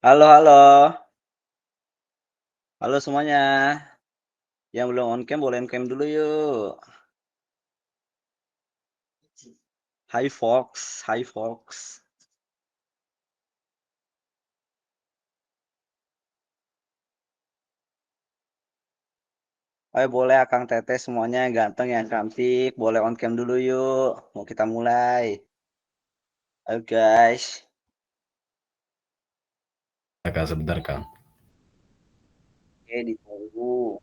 Halo halo. Halo semuanya. Yang belum on cam boleh on cam dulu yuk. Hai folks, hai folks. Ayo boleh akang teteh semuanya yang ganteng yang cantik, boleh on cam dulu yuk. Mau kita mulai. Ayo guys. Kak, sebentar Kang. Oke, ditunggu.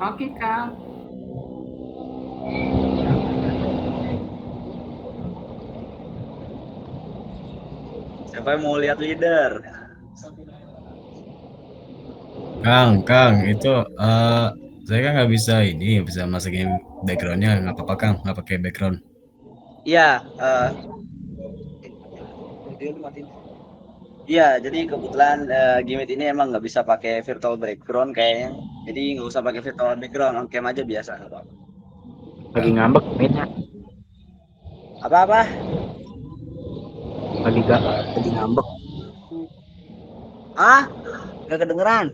Oke, Kang. Siapa yang mau lihat leader? Kang, itu saya kan nggak bisa ini, nggak bisa masukin backgroundnya, nggak apa-apa Kang, nggak pakai background. Iya, video lu matiin. Iya, jadi kebetulan Gimit ini emang nggak bisa pakai virtual background kayaknya. Jadi nggak usah pakai virtual background, on cam aja biasa. Nggak apa-apa. Lagi Kang, ngambek mainnya. Apa-apa? Lagi ngambek. Ah, nggak kedengeran.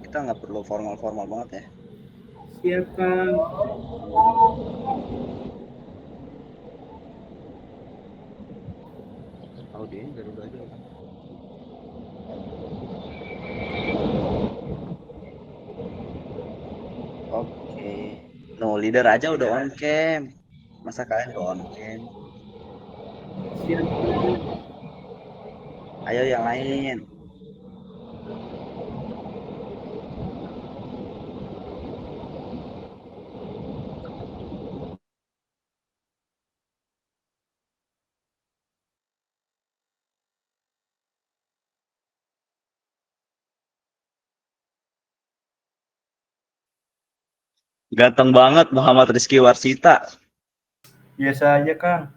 Kita nggak perlu formal-formal banget ya. Siap, Kang. Audionya dari dulu aja kan. Oke. No, leader aja udah on cam. Masa kalian nggak on cam? Siap, Kang. Ayo yang lain. Ganteng banget Muhammad Rizky Warsita. Biasa aja, Kang.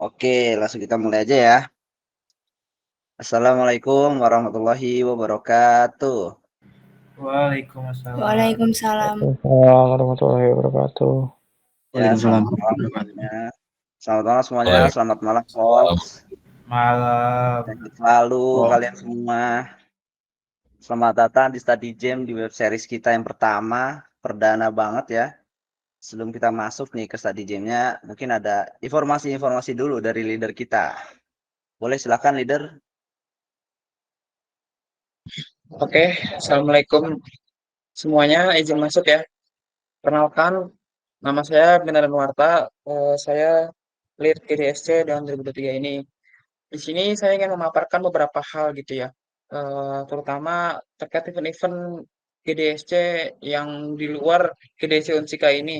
Oke, langsung kita mulai aja ya. Assalamualaikum warahmatullahi wabarakatuh. Waalaikumsalam. Waalaikumsalam. Waalaikumsalam warahmatullahi wabarakatuh. Ya, Waalaikumsalam. selamat malam semuanya. Selamat malam semuanya. Selamat malam, Waalaikumsalam. folks. Malam. Sehat selalu Oh, kalian semua. Selamat datang di Study Jam di web series kita yang pertama, perdana banget ya. Sebelum kita masuk nih ke study jam-nya, mungkin ada informasi-informasi dulu dari leader kita. Boleh silakan leader. Oke, Assalamualaikum semuanya, izin masuk ya. Perkenalkan, nama saya Benaran Warta, saya lead GDSC tahun 2023 ini. Di sini saya ingin memaparkan beberapa hal gitu ya, terutama terkait event-event GDSC yang di luar GDSC Unsika ini.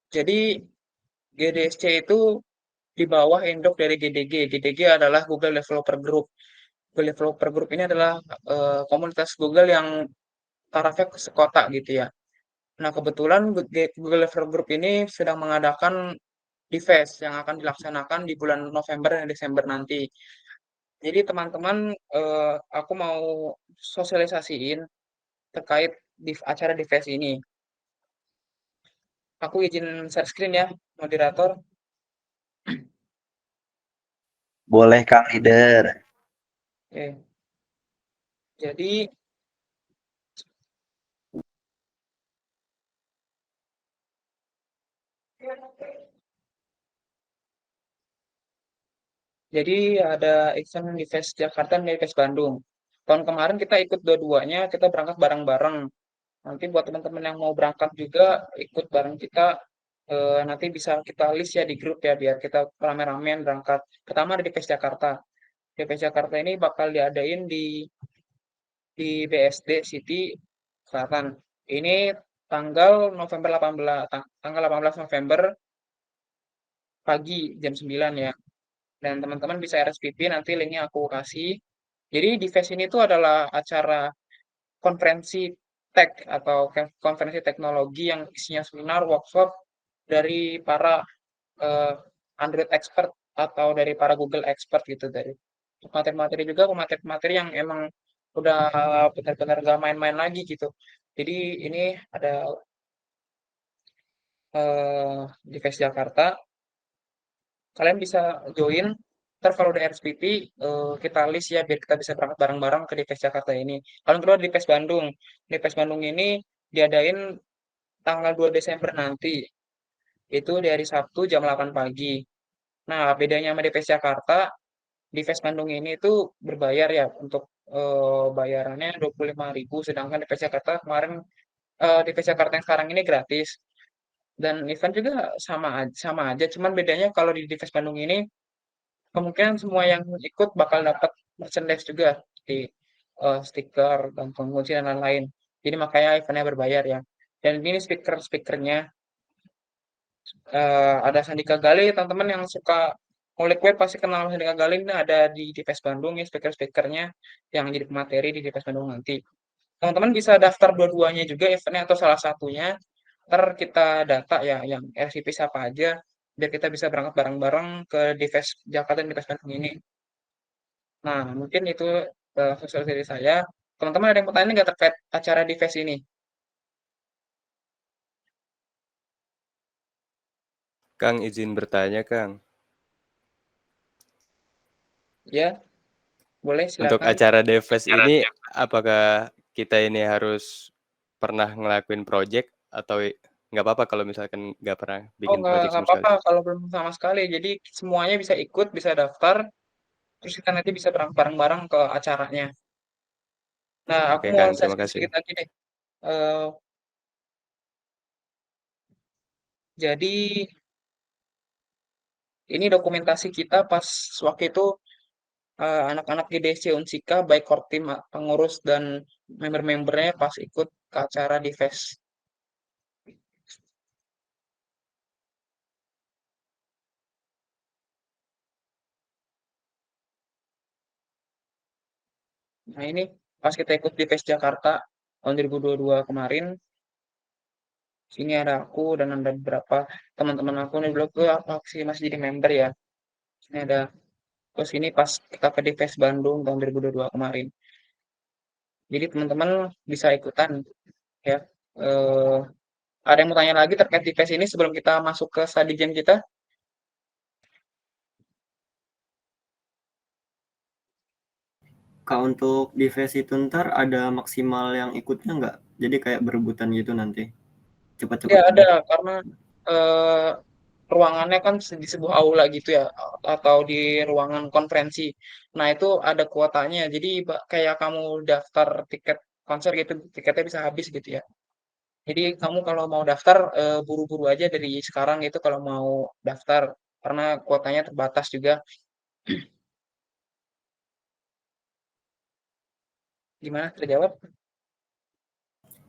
Jadi GDSC itu di bawah induk dari GDG. GDG adalah Google Developer Group. Google Developer Group ini adalah komunitas Google yang tarafnya sekota gitu ya. Nah, kebetulan Google Developer Group ini sedang mengadakan Divest yang akan dilaksanakan di bulan November dan Desember nanti. Jadi teman-teman, aku mau sosialisasiin terkait acara Divest ini. Aku izin share screen ya, moderator. Boleh Kang leader. Oke. Jadi jadi ada event Divest Jakarta dan Divest Bandung. Tahun kemarin kita ikut dua-duanya, kita berangkat bareng-bareng. Nanti buat teman-teman yang mau berangkat juga ikut bareng kita, nanti bisa kita list ya di grup ya biar kita rame-ramean berangkat. Pertama ada di PES Jakarta. Di PES Jakarta ini bakal diadain di BSD City Selatan. Ini tanggal November 18 tanggal 18 November pagi jam 9 ya. Dan teman-teman bisa RSVP, nanti linknya aku kasih. Jadi di FES ini tuh adalah acara konferensi tech atau konferensi teknologi yang isinya seminar, workshop dari para eh, Android expert atau dari para Google expert gitu, dari materi-materi juga materi-materi yang emang udah benar-benar gak main-main lagi gitu. Jadi ini ada di FES Jakarta, kalian bisa join. Ntar kalau udah RSVP, kita list ya biar kita bisa berangkat bareng-bareng ke DPS Jakarta ini. Kalau kedua di DPS Bandung. DPS Bandung ini diadain tanggal 2 Desember nanti. Itu di hari Sabtu jam 8 pagi. Nah, bedanya sama DPS Jakarta, di FES Bandung ini itu berbayar ya untuk bayarannya 25.000, sedangkan DPS Jakarta kemarin DPS Jakarta yang sekarang ini gratis. Dan event juga sama aja, cuman bedanya kalau di DPS Bandung ini kemungkinan semua yang ikut bakal dapat merchandise juga di stiker, gantung kunci dan lain-lain. Jadi makanya eventnya berbayar ya. Dan ini speaker-speakernya ada Sandika Gali, teman-teman yang suka ngulik web pasti kenal Sandika Gali, ini ada di DPS Bandung ya speaker-speakernya yang jadi pemateri di DPS Bandung nanti. Teman-teman bisa daftar dua-duanya juga eventnya atau salah satunya. Ntar kita data ya yang RCP siapa aja biar kita bisa berangkat bareng-bareng ke DPS Jakarta dan DPS Bandung ini. Nah, mungkin itu sosial dari saya. Teman-teman ada yang mau tanya nggak terkait acara DPS ini? Kang izin bertanya, Kang. Ya, boleh Untuk silakan. acara Devfest ini, apakah kita ini harus pernah ngelakuin project atau nggak apa-apa kalau misalkan nggak pernah Oh, bikin nggak project sama sekali? apa-apa kalau belum sama sekali. Jadi semuanya bisa ikut, bisa daftar, terus kita nanti bisa berangkat bareng-bareng ke acaranya. Nah, aku Oke, mau Kang, share terima kasih. sedikit lagi deh. Eh, jadi ini dokumentasi kita pas waktu itu anak-anak GDC Unsika, baik core team, pengurus dan member-membernya pas ikut ke acara di FES. Nah ini pas kita ikut di FES Jakarta tahun 2022 kemarin, sini ada aku dan ada beberapa teman-teman aku nih dulu ke aksi masih jadi member ya. Ini ada terus ini pas kita ke Divest Bandung tahun 2022 kemarin. Jadi teman-teman bisa ikutan ya. Eh, ada yang mau tanya lagi terkait Divest ini sebelum kita masuk ke study jam kita? Kak, untuk device itu ntar ada maksimal yang ikutnya nggak? Jadi kayak berebutan gitu nanti. Cepat-cepat. Ya ada karena eh, ruangannya kan di sebuah aula gitu ya atau di ruangan konferensi. Nah, itu ada kuotanya. Jadi kayak kamu daftar tiket konser gitu, tiketnya bisa habis gitu ya. Jadi kamu kalau mau daftar buru-buru aja dari sekarang itu kalau mau daftar karena kuotanya terbatas juga. Gimana? Terjawab?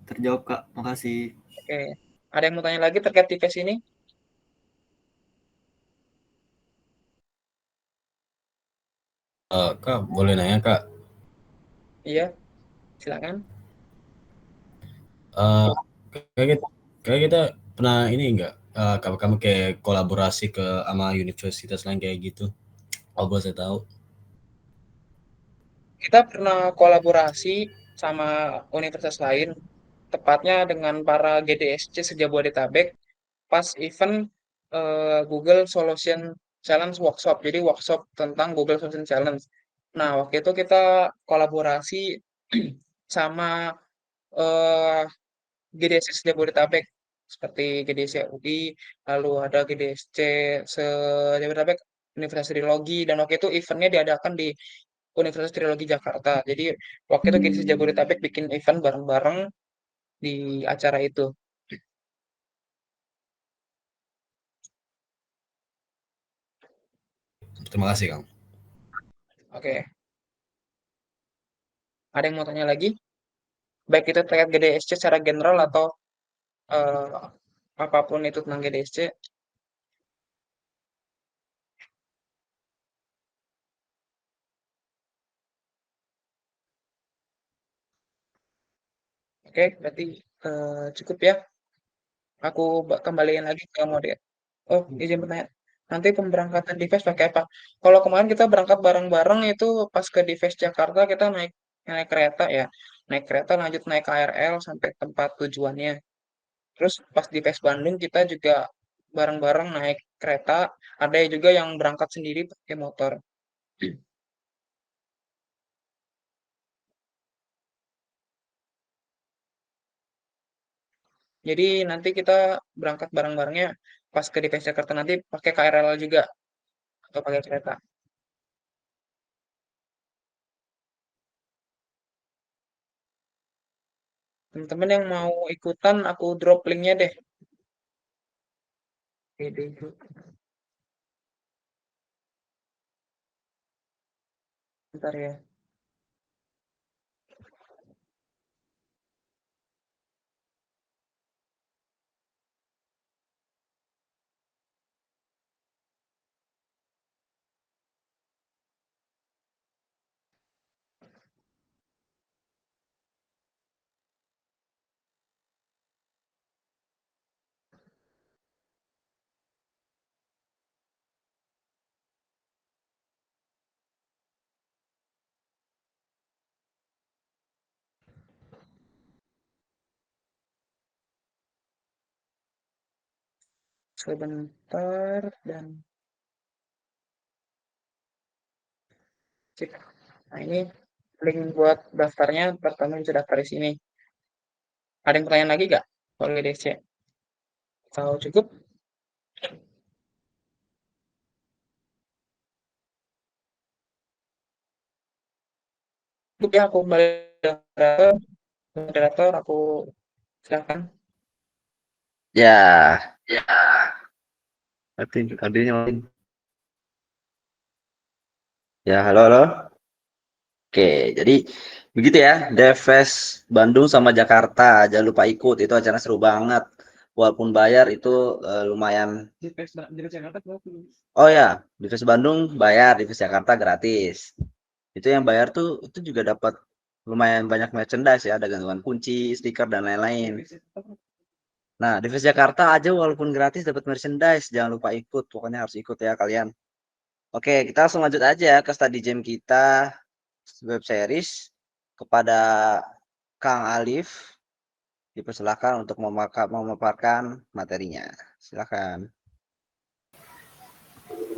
Terjawab, Kak. Makasih. Oke. Ada yang mau tanya lagi terkait TVS ini? Kak, boleh nanya, Kak? Iya, silakan. Eh, kayak kita pernah ini enggak, kamu kayak kolaborasi ke sama universitas lain kayak gitu? Oh, boleh saya tahu? Kita pernah kolaborasi sama universitas lain, tepatnya dengan para GDSC se-Jabodetabek pas event Google Solution Challenge Workshop. Jadi workshop tentang Google Solution Challenge. Nah, waktu itu kita kolaborasi sama eh, GDSC se-Jabodetabek seperti GDSC UI, lalu ada GDSC se-Jabodetabek Universitas Trilogi, dan waktu itu eventnya diadakan di Universitas Trilogi Jakarta. Jadi waktu itu GDC Jabodetabek bikin event bareng-bareng di acara itu. Terima kasih, Kang. Oke, ada yang mau tanya lagi? Baik itu terkait GDSC secara general atau eh, apapun itu tentang GDSC. Oke, berarti cukup ya. Aku kembaliin lagi ke mode. Oh, izin bertanya. Nanti pemberangkatan Dives pakai apa? Kalau kemarin kita berangkat bareng-bareng itu pas ke Dives Jakarta kita naik naik kereta ya. Naik kereta lanjut naik KRL sampai tempat tujuannya. Terus pas Dives Bandung kita juga bareng-bareng naik kereta. Ada juga yang berangkat sendiri pakai motor. Jadi nanti kita berangkat bareng-barengnya pas ke Dives Jakarta nanti pakai KRL juga atau pakai kereta. Teman-teman yang mau ikutan aku drop linknya deh. Oke, deh. Bentar ya. Sebentar dan cek. Nah, ini link buat daftarnya. Pertama bisa daftar di sini. Ada yang pertanyaan lagi nggak? Kalau GDC. Kalau cukup, cukup ya aku kembali moderator. Moderator aku silakan. Ya, berarti tadinya ya, halo halo. Oke, jadi begitu ya, Deves Bandung sama Jakarta, jangan lupa ikut, itu acara seru banget. Walaupun bayar itu lumayan. Oh ya, Deves Bandung bayar, Deves Jakarta gratis. Itu yang bayar tuh itu juga dapat lumayan banyak merchandise ya, ada gantungan kunci, stiker dan lain-lain. Nah, Deves Jakarta aja walaupun gratis dapat merchandise, jangan lupa ikut, pokoknya harus ikut ya kalian. Oke, kita langsung lanjut aja ke study jam kita web series kepada Kang Alif. Dipersilakan untuk memaparkan materinya. Silakan.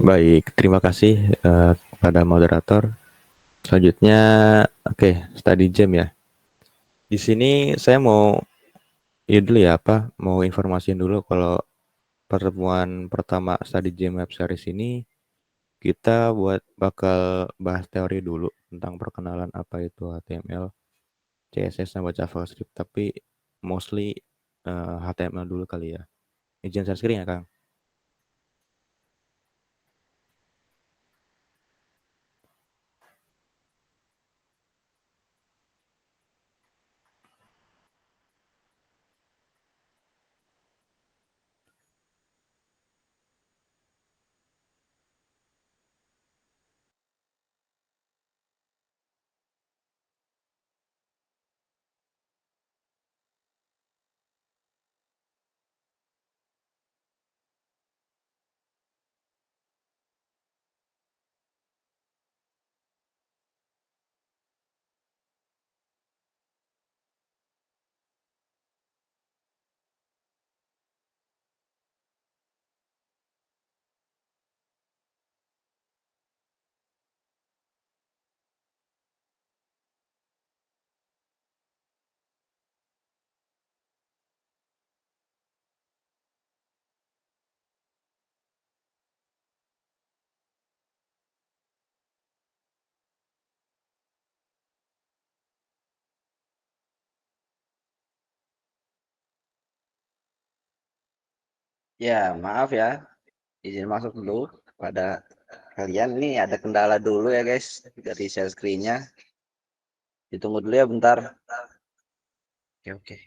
Baik, terima kasih kepada moderator. Selanjutnya, oke, study jam ya. Di sini saya mau dulu ya mau informasiin dulu kalau pertemuan pertama study jam web series ini kita bakal bahas teori dulu tentang perkenalan apa itu HTML, CSS sama JavaScript, tapi mostly HTML dulu kali ya. Izin share screen ya, Kang. Ya, maaf ya. Izin masuk dulu pada kalian. Ini ada kendala dulu ya guys dari share screen-nya. Ditunggu dulu ya bentar. Oke, oke.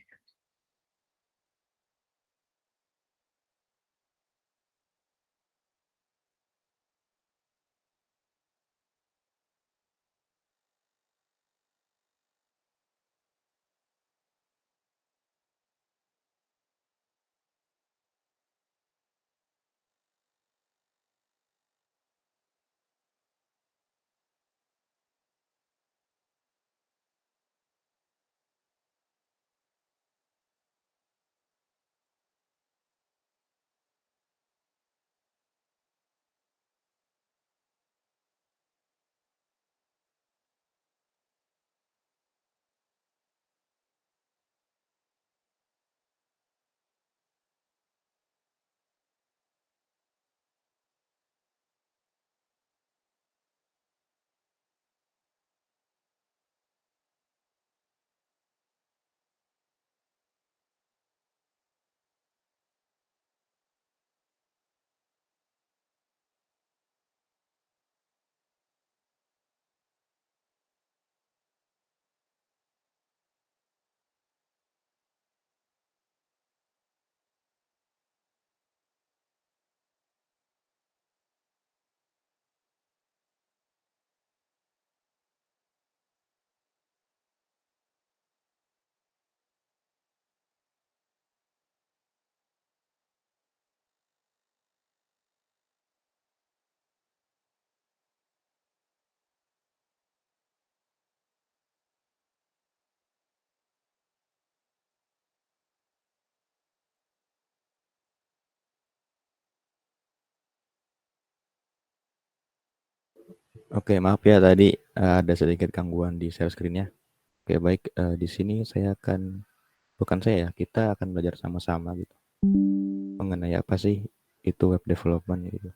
Oke, maaf ya tadi ada sedikit gangguan di share screen-nya. Oke, baik. Di sini bukan saya ya, kita akan belajar sama-sama gitu. Mengenai apa sih itu web development gitu.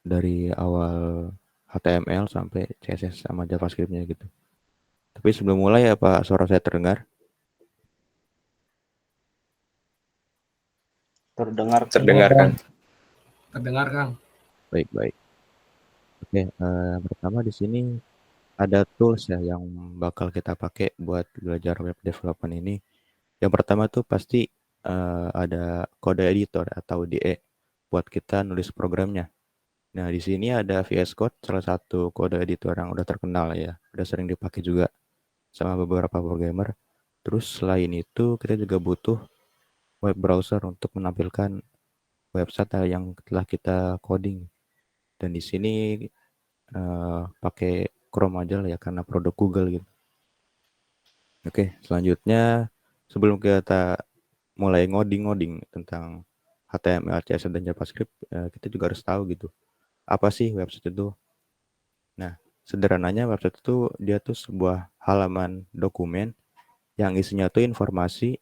Dari awal HTML sampai CSS sama JavaScript-nya gitu. Tapi sebelum mulai ya Pak, suara saya terdengar? Terdengar. Terdengar, Kang. Terdengar, Kang. Baik, baik. Oke, pertama di sini ada tools ya yang bakal kita pakai buat belajar web development ini. Yang pertama tuh pasti ada kode editor atau DE buat kita nulis programnya. Nah, di sini ada VS Code, salah satu kode editor yang udah terkenal ya, udah sering dipakai juga sama beberapa programmer. Terus selain itu kita juga butuh web browser untuk menampilkan website yang telah kita coding. Dan di sini pakai Chrome aja lah ya karena produk Google gitu. Oke, selanjutnya sebelum kita mulai ngoding tentang HTML, CSS dan JavaScript, kita juga harus tahu gitu. Apa sih website itu? Nah, sederhananya website itu dia tuh sebuah halaman dokumen yang isinya tuh informasi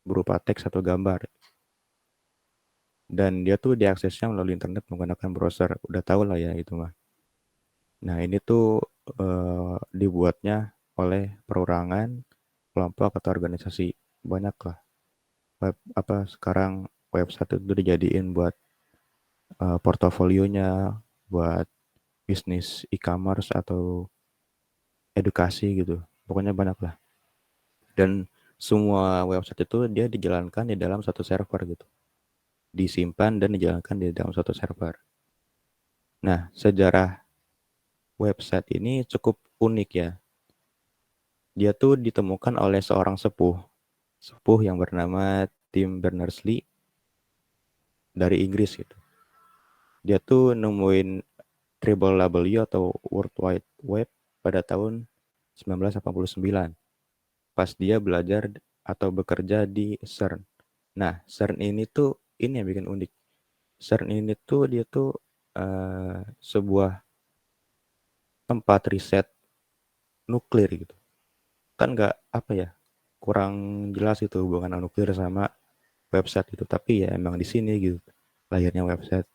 berupa teks atau gambar. Dan dia tuh diaksesnya melalui internet menggunakan browser. Udah tahu lah ya itu mah. Nah, ini tuh dibuatnya oleh perorangan, kelompok atau organisasi. Banyak lah. Sekarang website itu dijadiin buat portofolionya, buat bisnis e-commerce atau edukasi gitu. Pokoknya banyak lah. Dan semua website itu dia dijalankan di dalam satu server gitu. Disimpan dan dijalankan di dalam satu server. Nah, sejarah website ini cukup unik ya. Dia tuh ditemukan oleh seorang sepuh yang bernama Tim Berners-Lee dari Inggris gitu. Dia tuh nemuin www atau World Wide Web pada tahun 1989 pas dia belajar atau bekerja di CERN. Nah, CERN ini tuh ini yang bikin unik. CERN ini tuh dia tuh sebuah tempat riset nuklir gitu. Kan nggak apa ya, kurang jelas itu hubungan nuklir sama website itu. Tapi ya emang di sini gitu lahirnya website.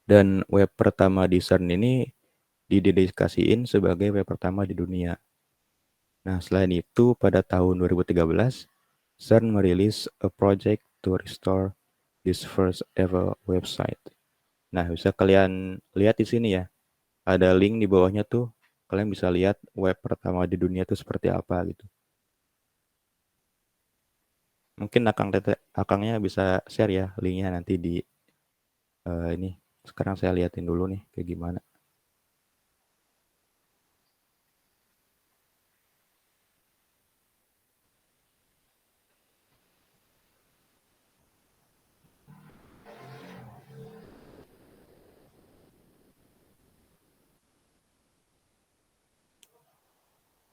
Dan web pertama di CERN ini didedikasiin sebagai web pertama di dunia. Nah, selain itu pada tahun 2013, CERN merilis a project to restore this first ever website. Nah, bisa kalian lihat di sini ya. Ada link di bawahnya tuh. Kalian bisa lihat web pertama di dunia itu seperti apa gitu. Mungkin akangnya bisa share ya linknya nanti di ini. Sekarang saya liatin dulu nih kayak gimana.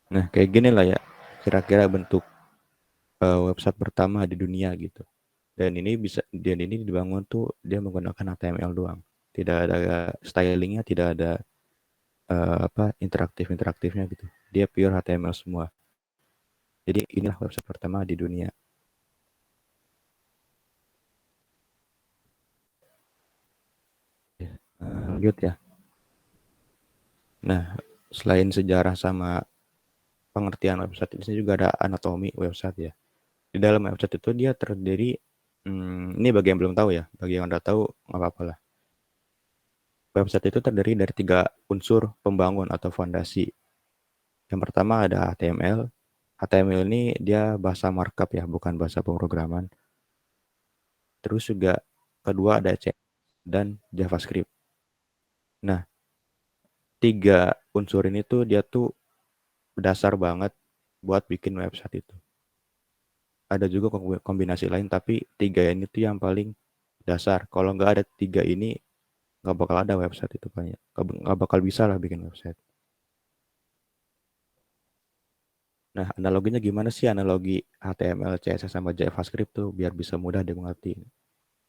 Nah, kayak gini lah ya. Kira-kira bentuk website pertama di dunia gitu. Dan ini dibangun tuh dia menggunakan HTML doang. Tidak ada stylingnya, tidak ada interaktifnya gitu. Dia pure HTML semua. Jadi inilah website pertama di dunia. Lanjut ya. Nah, selain sejarah sama pengertian website, ini juga ada anatomi website ya. Di dalam website itu dia terdiri, ini bagi yang belum tahu ya, bagi yang udah tahu nggak apa-apa lah. Website itu terdiri dari 3 unsur pembangun atau fondasi. Yang pertama ada HTML. HTML ini dia bahasa markup ya, bukan bahasa pemrograman. Terus juga kedua ada CSS dan JavaScript. Nah, 3 unsur ini tuh dia tuh dasar banget buat bikin website itu. Ada juga kombinasi lain, tapi 3 ini tuh yang paling dasar. Kalau nggak ada 3 ini, nggak bakal ada website itu banyak. Nggak bakal bisa lah bikin website. Nah, analoginya gimana sih analogi HTML, CSS sama JavaScript tuh biar bisa mudah dimengerti.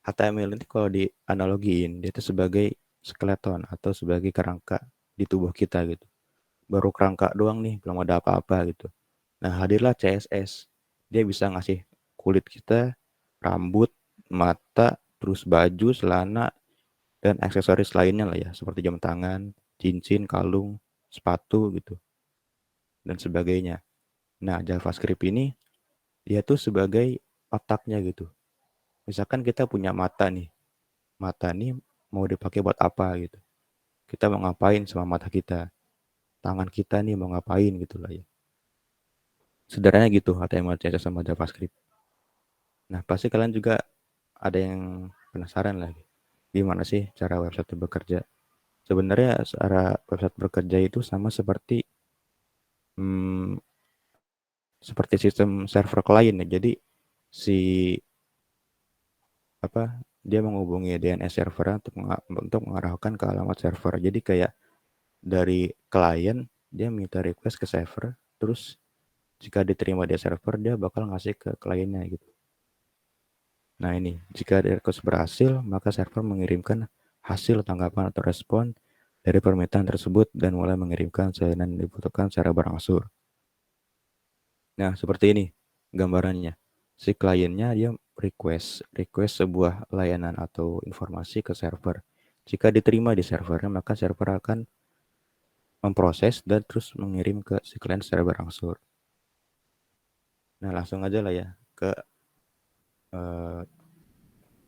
HTML ini kalau dianalogiin dia itu sebagai skeleton atau sebagai kerangka di tubuh kita gitu. Baru kerangka doang nih, belum ada apa-apa gitu. Nah, hadirlah CSS. Dia bisa ngasih kulit kita, rambut, mata, terus baju, celana, dan aksesoris lainnya lah ya, seperti jam tangan, cincin, kalung, sepatu gitu, dan sebagainya. Nah, JavaScript ini dia tuh sebagai otaknya gitu. Misalkan kita punya mata nih mau dipakai buat apa gitu. Kita mau ngapain sama mata kita, tangan kita nih mau ngapain gitu lah ya. Sederhananya gitu HTML, CSS sama JavaScript. Nah, pasti kalian juga ada yang penasaran lagi. Gimana sih cara website itu bekerja? Sebenarnya cara website bekerja itu sama hmm, seperti sistem server klien ya. Jadi si dia menghubungi DNS server untuk mengarahkan ke alamat server. Jadi kayak dari klien dia minta request ke server, terus jika diterima di server dia bakal ngasih ke kliennya gitu. Nah ini, jika request berhasil, maka server mengirimkan hasil tanggapan atau respon dari permintaan tersebut dan mulai mengirimkan salinan yang dibutuhkan secara berangsur. Nah, seperti ini gambarannya. Si kliennya dia request sebuah layanan atau informasi ke server. Jika diterima di servernya, maka server akan memproses dan terus mengirim ke si klien secara berangsur. Nah, langsung aja lah ya ke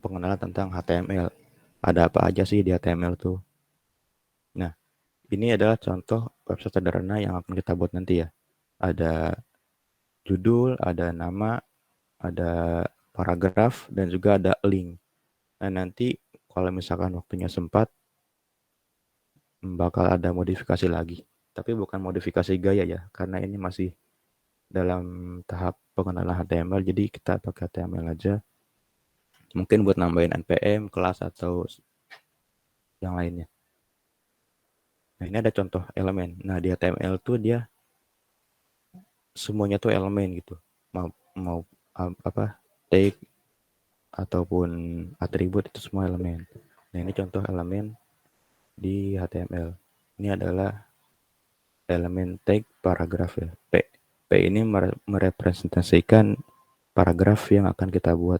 pengenalan tentang HTML. Ada apa aja sih di HTML tuh? Nah, ini adalah contoh website sederhana yang akan kita buat nanti ya. Ada judul, ada nama, ada paragraf, dan juga ada link. Nah, nanti kalau misalkan waktunya sempat, bakal ada modifikasi lagi. Tapi bukan modifikasi gaya ya, karena ini masih dalam tahap pengenalan HTML, jadi kita pakai HTML aja. Mungkin buat nambahin NPM, kelas, atau yang lainnya. Nah, ini ada contoh elemen. Nah, di HTML tuh dia semuanya tuh elemen gitu. Mau tag ataupun atribut itu semua elemen. Nah, ini contoh elemen di HTML. Ini adalah elemen tag paragraf ya. P ini merepresentasikan paragraf yang akan kita buat.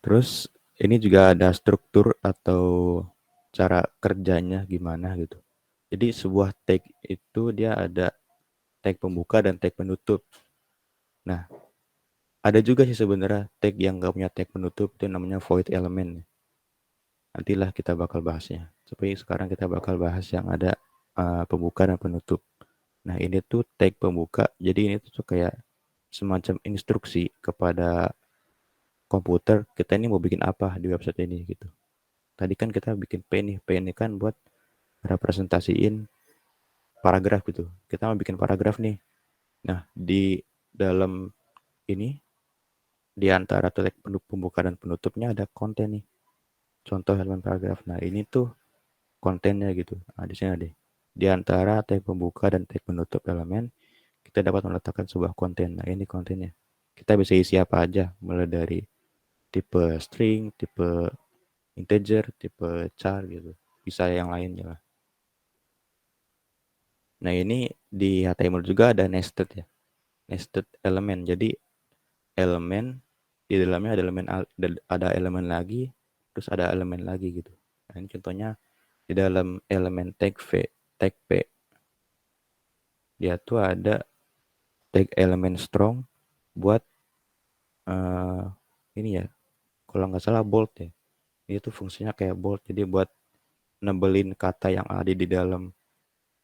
Terus ini juga ada struktur atau cara kerjanya gimana gitu. Jadi sebuah tag itu dia ada tag pembuka dan tag penutup. Nah, ada juga sih sebenarnya tag yang nggak punya tag penutup, itu namanya void element. Nantilah kita bakal bahasnya. Tapi sekarang kita bakal bahas yang ada pembuka dan penutup. Nah, ini tuh tag pembuka. Jadi ini tuh kayak semacam instruksi kepada komputer, kita ini mau bikin apa di website ini gitu. Tadi kan kita bikin P ini kan buat representasiin paragraf gitu. Kita mau bikin paragraf nih. Nah, di dalam ini, di antara tag pembuka dan penutupnya ada konten nih. Contoh elemen paragraf. Nah, ini tuh kontennya gitu. Nah, di sini ada. Di antara tag pembuka dan tag penutup elemen, kita dapat meletakkan sebuah konten. Nah, ini kontennya. Kita bisa isi apa aja, mulai dari tipe string, tipe integer, tipe char gitu. Bisa yang lainnya lah. Nah, ini di HTML juga ada nested ya. Nested elemen. Jadi elemen di dalamnya ada elemen lagi, terus ada elemen lagi gitu. Nah, ini contohnya di dalam elemen tag P, dia tuh ada tag elemen strong buat ini ya, kalau nggak salah bold ya. Ini tuh fungsinya kayak bold, jadi buat nebelin kata yang ada di dalam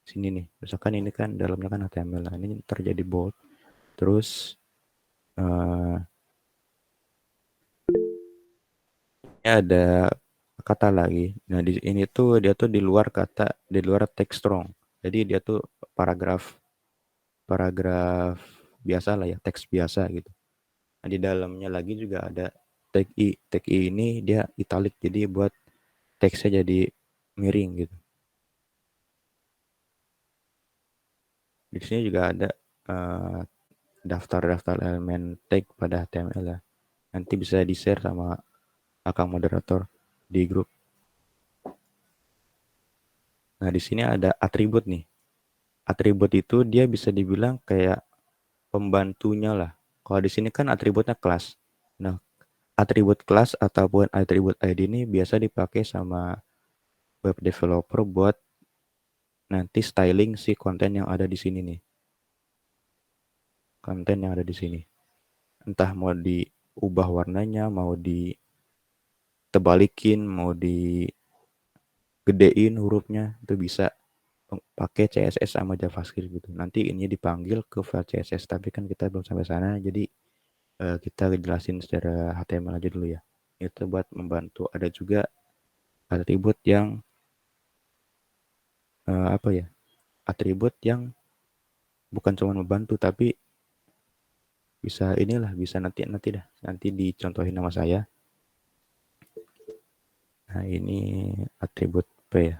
sini nih. Misalkan ini kan dalamnya kan HTML, nah ini terjadi bold. Terus ini ada kata lagi. Nah, di ini tuh dia tuh di luar teks strong. Jadi dia tuh paragraf biasa lah ya, teks biasa gitu. Nah, di dalamnya lagi juga ada tag i. Tag i ini dia italic, jadi buat teksnya jadi miring gitu. Di sini juga ada daftar elemen tag pada HTML ya. Nanti bisa di-share sama akang moderator di grup. Nah, di sini ada atribut nih. Atribut itu dia bisa dibilang kayak pembantunya lah. Kalau di sini kan atributnya kelas. Nah, atribut kelas ataupun atribut ID ini biasa dipakai sama web developer buat nanti styling si konten yang ada di sini nih. Konten yang ada di sini. Entah mau diubah warnanya, mau ditebalikin, mau digedein hurufnya, itu bisa pakai CSS sama JavaScript gitu. Nanti ini dipanggil ke file CSS, tapi kan kita belum sampai sana, jadi kita jelasin secara HTML aja dulu ya. Itu buat membantu. Ada juga atribut yang apa ya? Atribut yang bukan cuma membantu, tapi bisa inilah, bisa nanti dah. Nanti dicontohin nama saya. Nah, ini atribut P ya.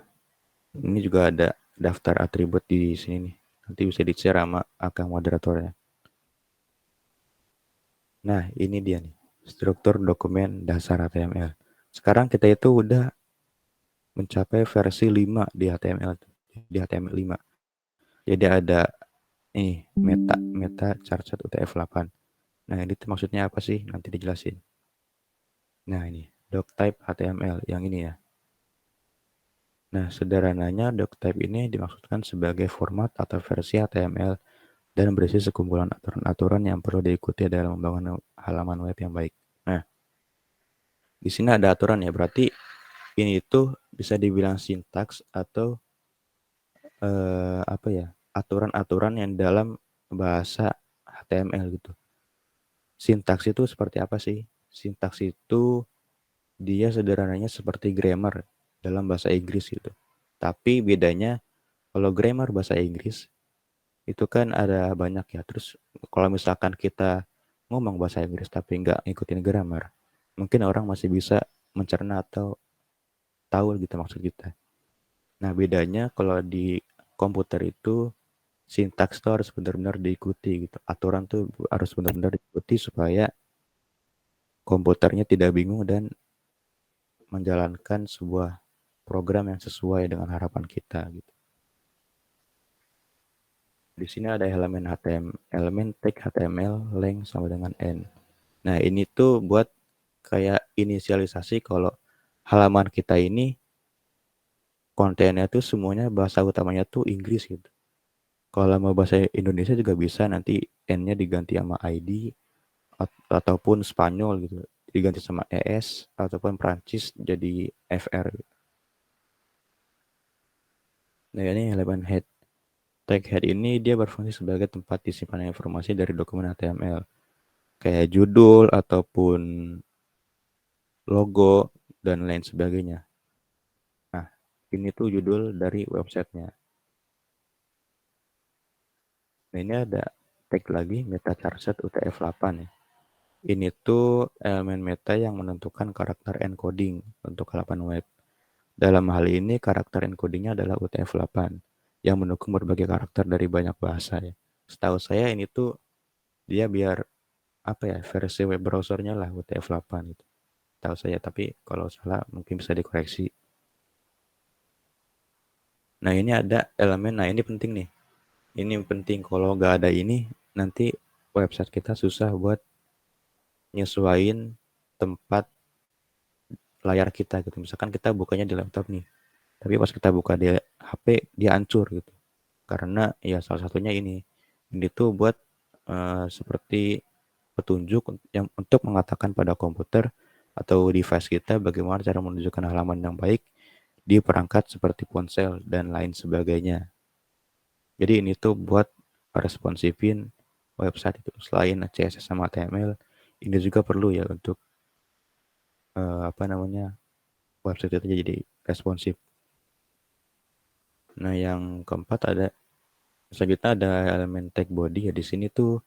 Ini juga ada daftar atribut di sini nih. Nanti bisa di-share sama akang moderatornya. Nah, ini dia nih. Struktur dokumen dasar HTML. Sekarang kita itu udah mencapai versi 5 di HTML. Di HTML 5. Jadi ada meta charset UTF-8. Nah, ini maksudnya apa sih? Nanti dijelasin. Nah, ini doctype HTML yang ini ya. Nah, sederhananya doctype ini dimaksudkan sebagai format atau versi HTML dan berisi sekumpulan aturan-aturan yang perlu diikuti dalam membangun halaman web yang baik. Nah, di sini ada aturan ya, berarti ini itu bisa dibilang sintaks atau apa ya, aturan-aturan yang dalam bahasa HTML gitu. Sintaks itu seperti apa sih? Sintaks itu dia sederhananya seperti grammar dalam bahasa Inggris gitu. Tapi bedanya kalau grammar bahasa Inggris itu kan ada banyak ya. Terus kalau misalkan kita ngomong bahasa Inggris tapi nggak ngikutin grammar, mungkin orang masih bisa mencerna atau tahu gitu maksud kita. Nah, bedanya kalau di komputer itu sintaks itu harus benar-benar diikuti gitu. Aturan tuh harus benar-benar diikuti supaya komputernya tidak bingung dan menjalankan sebuah program yang sesuai dengan harapan kita gitu. Di sini ada elemen HTML, elemen tag HTML length sama dengan n. Nah, ini tuh buat kayak inisialisasi kalau halaman kita ini kontennya tuh semuanya bahasa utamanya tuh Inggris gitu. Kalau mau bahasa Indonesia juga bisa, nanti n-nya diganti sama ID ataupun Spanyol gitu, diganti sama ES ataupun Prancis jadi FR. Nah, ini elemen head. Tag head ini dia berfungsi sebagai tempat disimpan informasi dari dokumen HTML. Kayak judul ataupun logo dan lain sebagainya. Nah, ini tuh judul dari websitenya. Nah, ini ada tag lagi meta charset UTF-8 ya. Ini tuh elemen meta yang menentukan karakter encoding untuk halaman web. Dalam hal ini karakter encodingnya adalah UTF-8 yang mendukung berbagai karakter dari banyak bahasa ya. Setahu saya ini tuh dia biar apa ya, versi web browsernya lah UTF-8 gitu. Tahu saya, tapi kalau salah mungkin bisa dikoreksi. Nah, ini ada elemen, nah ini penting nih. Ini penting, kalau nggak ada ini nanti website kita susah buat nyesuaiin tempat layar kita gitu. Misalkan kita bukanya di laptop nih, tapi pas kita buka di HP dia hancur gitu. Karena ya salah satunya ini tuh buat seperti petunjuk yang untuk mengatakan pada komputer atau device kita bagaimana cara menunjukkan halaman yang baik di perangkat seperti ponsel dan lain sebagainya. Jadi ini tuh buat responsifin website itu. Selain CSS sama HTML, ini juga perlu ya untuk website itu jadi responsif. Nah, yang keempat selanjutnya ada elemen tag body ya. Di sini tuh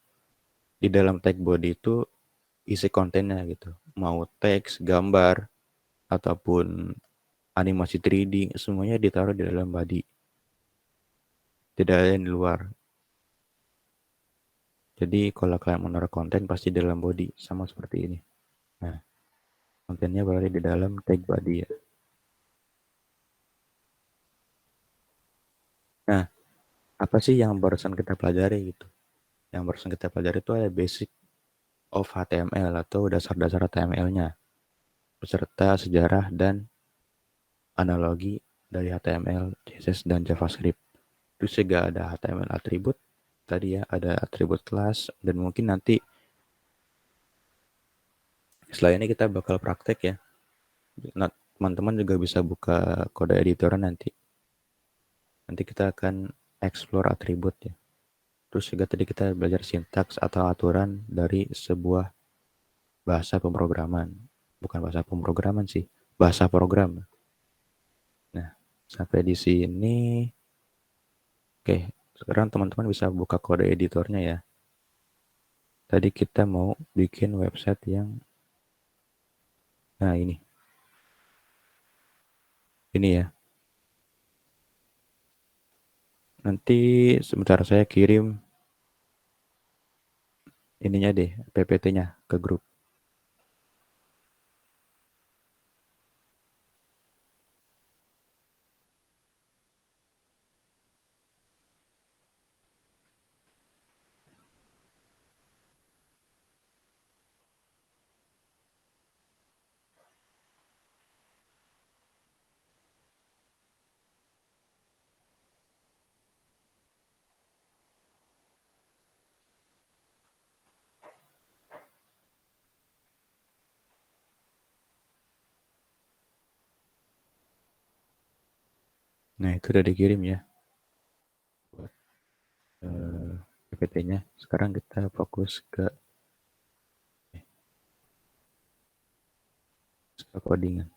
di dalam tag body itu isi kontennya gitu. Mau teks, gambar, ataupun animasi 3D, semuanya ditaruh di dalam body. Tidak ada yang di luar. Jadi kalau kalian menaruh konten pasti di dalam body, sama seperti ini. Nah, kontennya berada di dalam tag body ya. Nah, apa sih yang barusan kita pelajari gitu? Yang barusan kita pelajari itu ada basic of HTML atau dasar-dasar HTML-nya, beserta sejarah dan analogi dari HTML, CSS, dan JavaScript. Terus juga ada HTML atribut, tadi ya ada atribut kelas, dan mungkin nanti setelah ini kita bakal praktek ya. Nah, teman-teman juga bisa buka kode editor nanti. Nanti kita akan explore atribut ya. Terus juga tadi kita belajar sintaks atau aturan dari sebuah bahasa pemrograman. Bukan bahasa pemrograman sih, bahasa program. Nah, sampai di sini. Oke, sekarang teman-teman bisa buka kode editornya ya. Tadi kita mau bikin website yang, nah ini ya. Nanti sebentar saya kirim ininya deh, PPT-nya ke grup. Nah, itu udah dikirim ya, PPT-nya. Sekarang kita fokus ke codingan.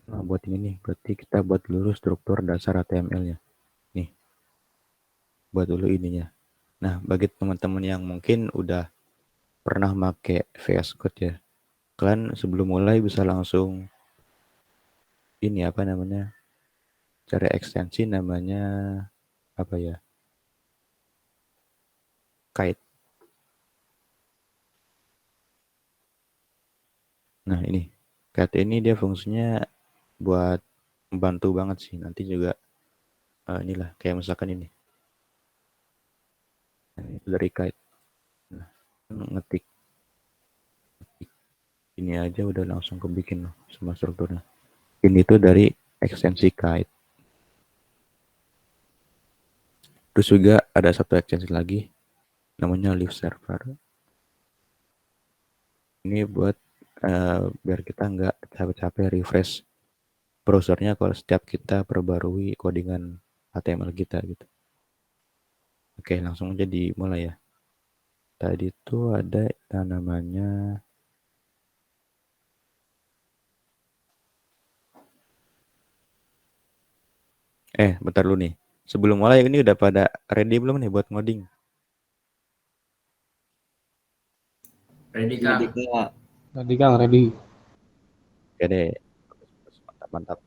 Nah, buat ini nih, berarti kita buat dulu struktur dasar HTML-nya. Nih, buat dulu ininya. Nah, bagi teman-teman yang mungkin udah pernah pakai VS Code ya, kalian sebelum mulai bisa langsung ini apa namanya, cari ekstensi namanya apa ya, kite. Nah, ini kite ini dia fungsinya buat membantu banget sih. Nanti juga inilah kayak misalkan ini. Nah, itu dari kite. Nah, ngetik ini aja udah langsung kebikin loh semua strukturnya. Ini tuh dari ekstensi kite. Terus juga ada satu ekstensi lagi namanya live server. Ini buat biar kita nggak capek-capek refresh browsernya kalau setiap kita perbarui codingan HTML kita gitu. Oke, langsung aja dimulai ya. Tadi tuh ada yang namanya bentar dulu nih. Sebelum mulai ini udah pada ready belum nih buat ngoding? Ready, Kang. Tadi Kang ready. Oke deh. Mantap.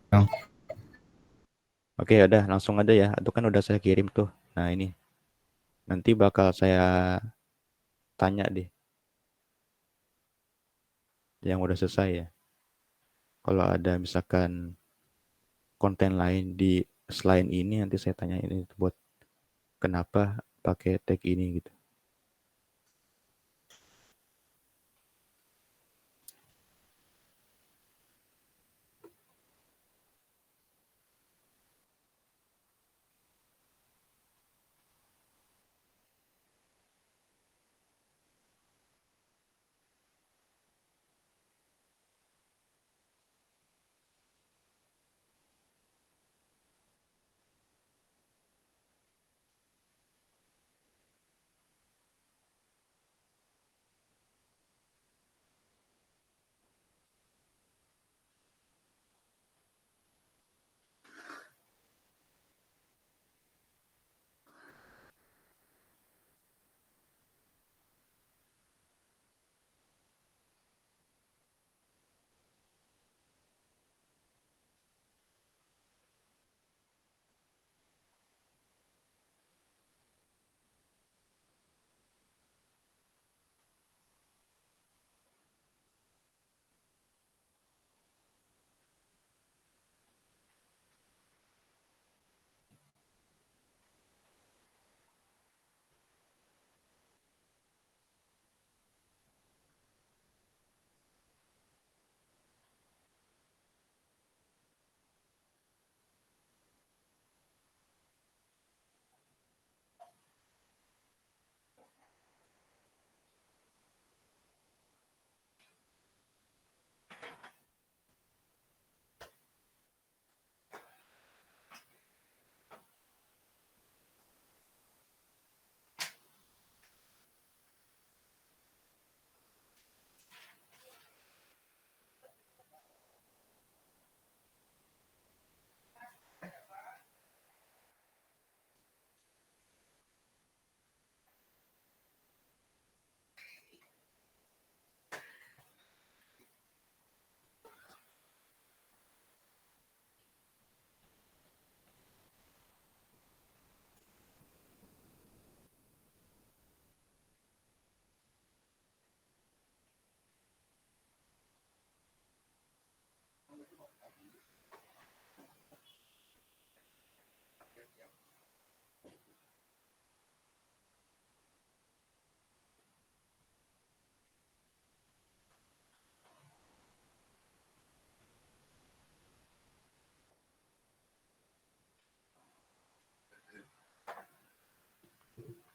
Oke, udah langsung aja ya. Itu kan udah saya kirim tuh. Nah, ini. Nanti bakal saya tanya deh yang udah selesai ya. Kalau ada misalkan konten lain di selain ini nanti saya tanya ini buat kenapa pakai tag ini gitu.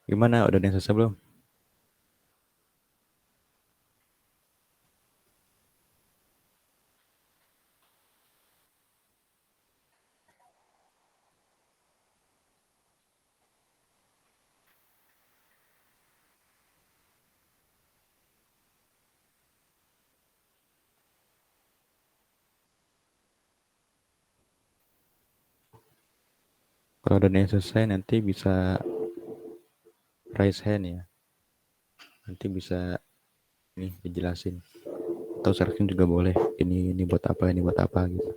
Gimana? Udah ada yang selesai belum? Kalau udah ada yang selesai nanti bisa raise hand ya. Nanti bisa nih dijelasin. Atau sharing juga boleh. Ini buat apa, ini buat apa gitu.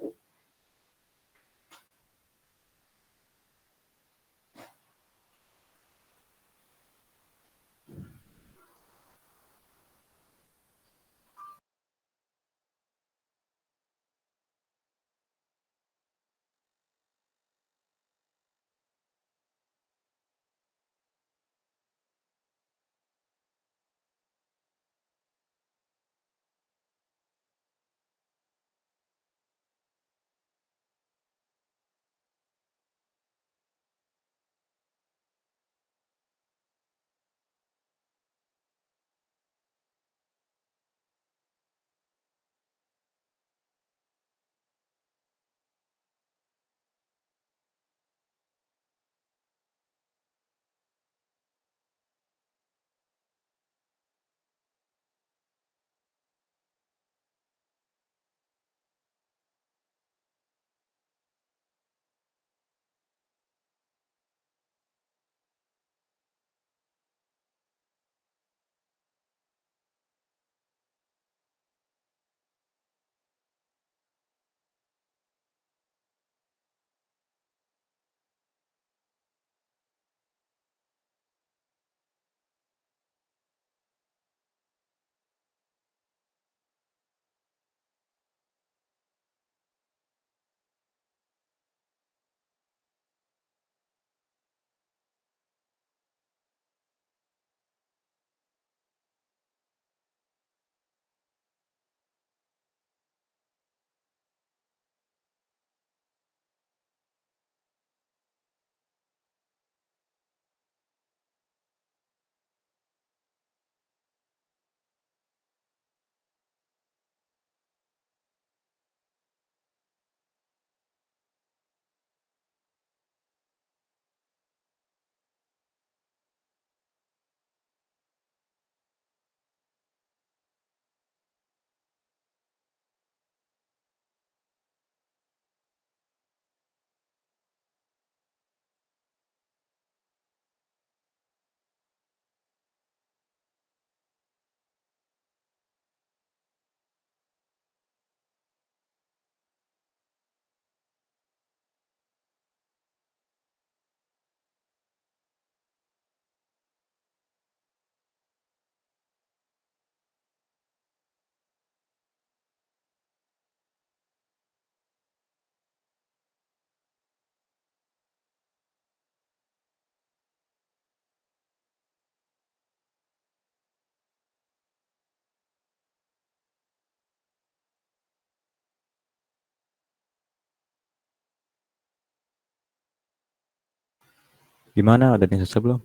Gimana? Udah ada yang selesai belum?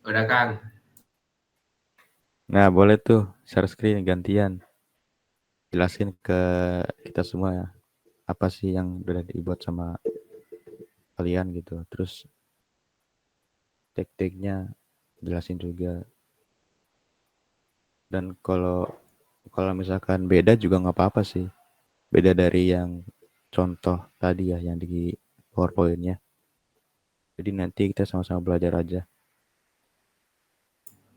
Udah Kang. Nah, boleh tuh share screen gantian. Jelasin ke kita semua ya. Apa sih yang udah dibuat sama kalian gitu. Terus tekniknya jelasin juga. Dan kalau misalkan beda juga nggak apa-apa sih. Beda dari yang contoh tadi ya, yang di PowerPoint-nya. Jadi nanti kita sama-sama belajar aja.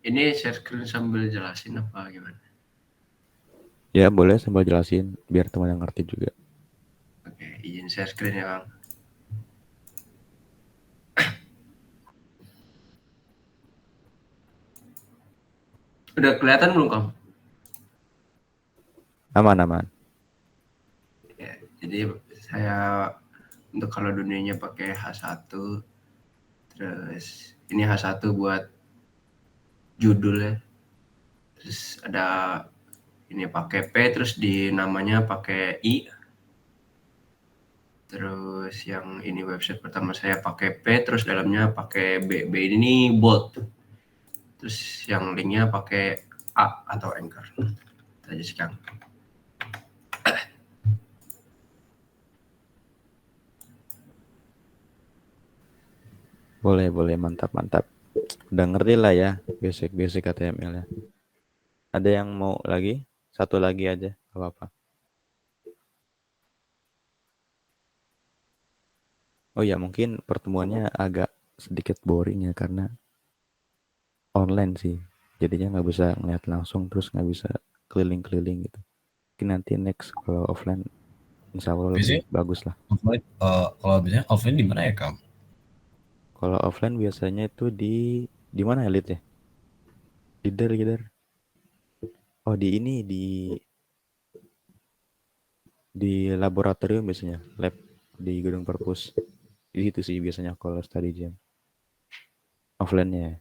Ini share screen sambil jelasin apa gimana? Ya boleh sambil jelasin biar teman yang ngerti juga. Oke, izin share screen ya Kang. Udah kelihatan belum Kang? Aman. Ya, jadi saya untuk kalau dunianya pakai H1, terus ini H1 buat judul ya. Terus ada ini pakai P, terus di namanya pakai I. Terus yang ini website pertama saya pakai P, terus dalamnya pakai B. B ini nih bold. Terus yang linknya pakai A atau Anchor. Itu aja sih Kang. Boleh, mantap. Udah ngerti lah ya, basic HTML ya. Ada yang mau lagi? Satu lagi aja, gak apa-apa. Oh ya, mungkin pertemuannya agak sedikit boring ya, karena online sih. Jadinya nggak bisa ngeliat langsung, terus nggak bisa keliling-keliling gitu. Mungkin nanti next kalau offline, insya Allah lebih Biasanya bagus lah. offline, kalau biasanya offline di mana ya Kang? Kalau offline biasanya itu di mana ya, Lid ya? Leader. Oh, di ini di laboratorium biasanya, lab di gedung perpus. Di situ sih biasanya kalau study jam. Offline-nya ya.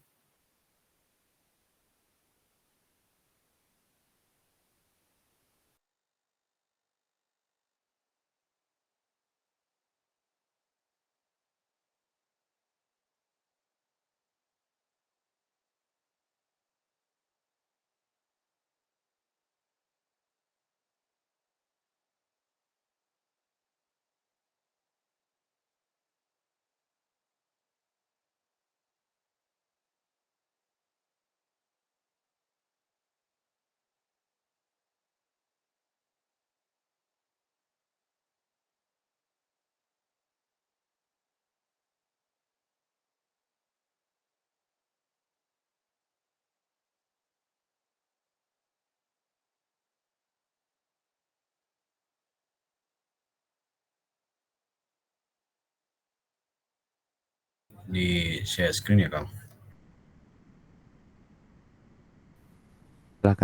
Di share screen ya Kang?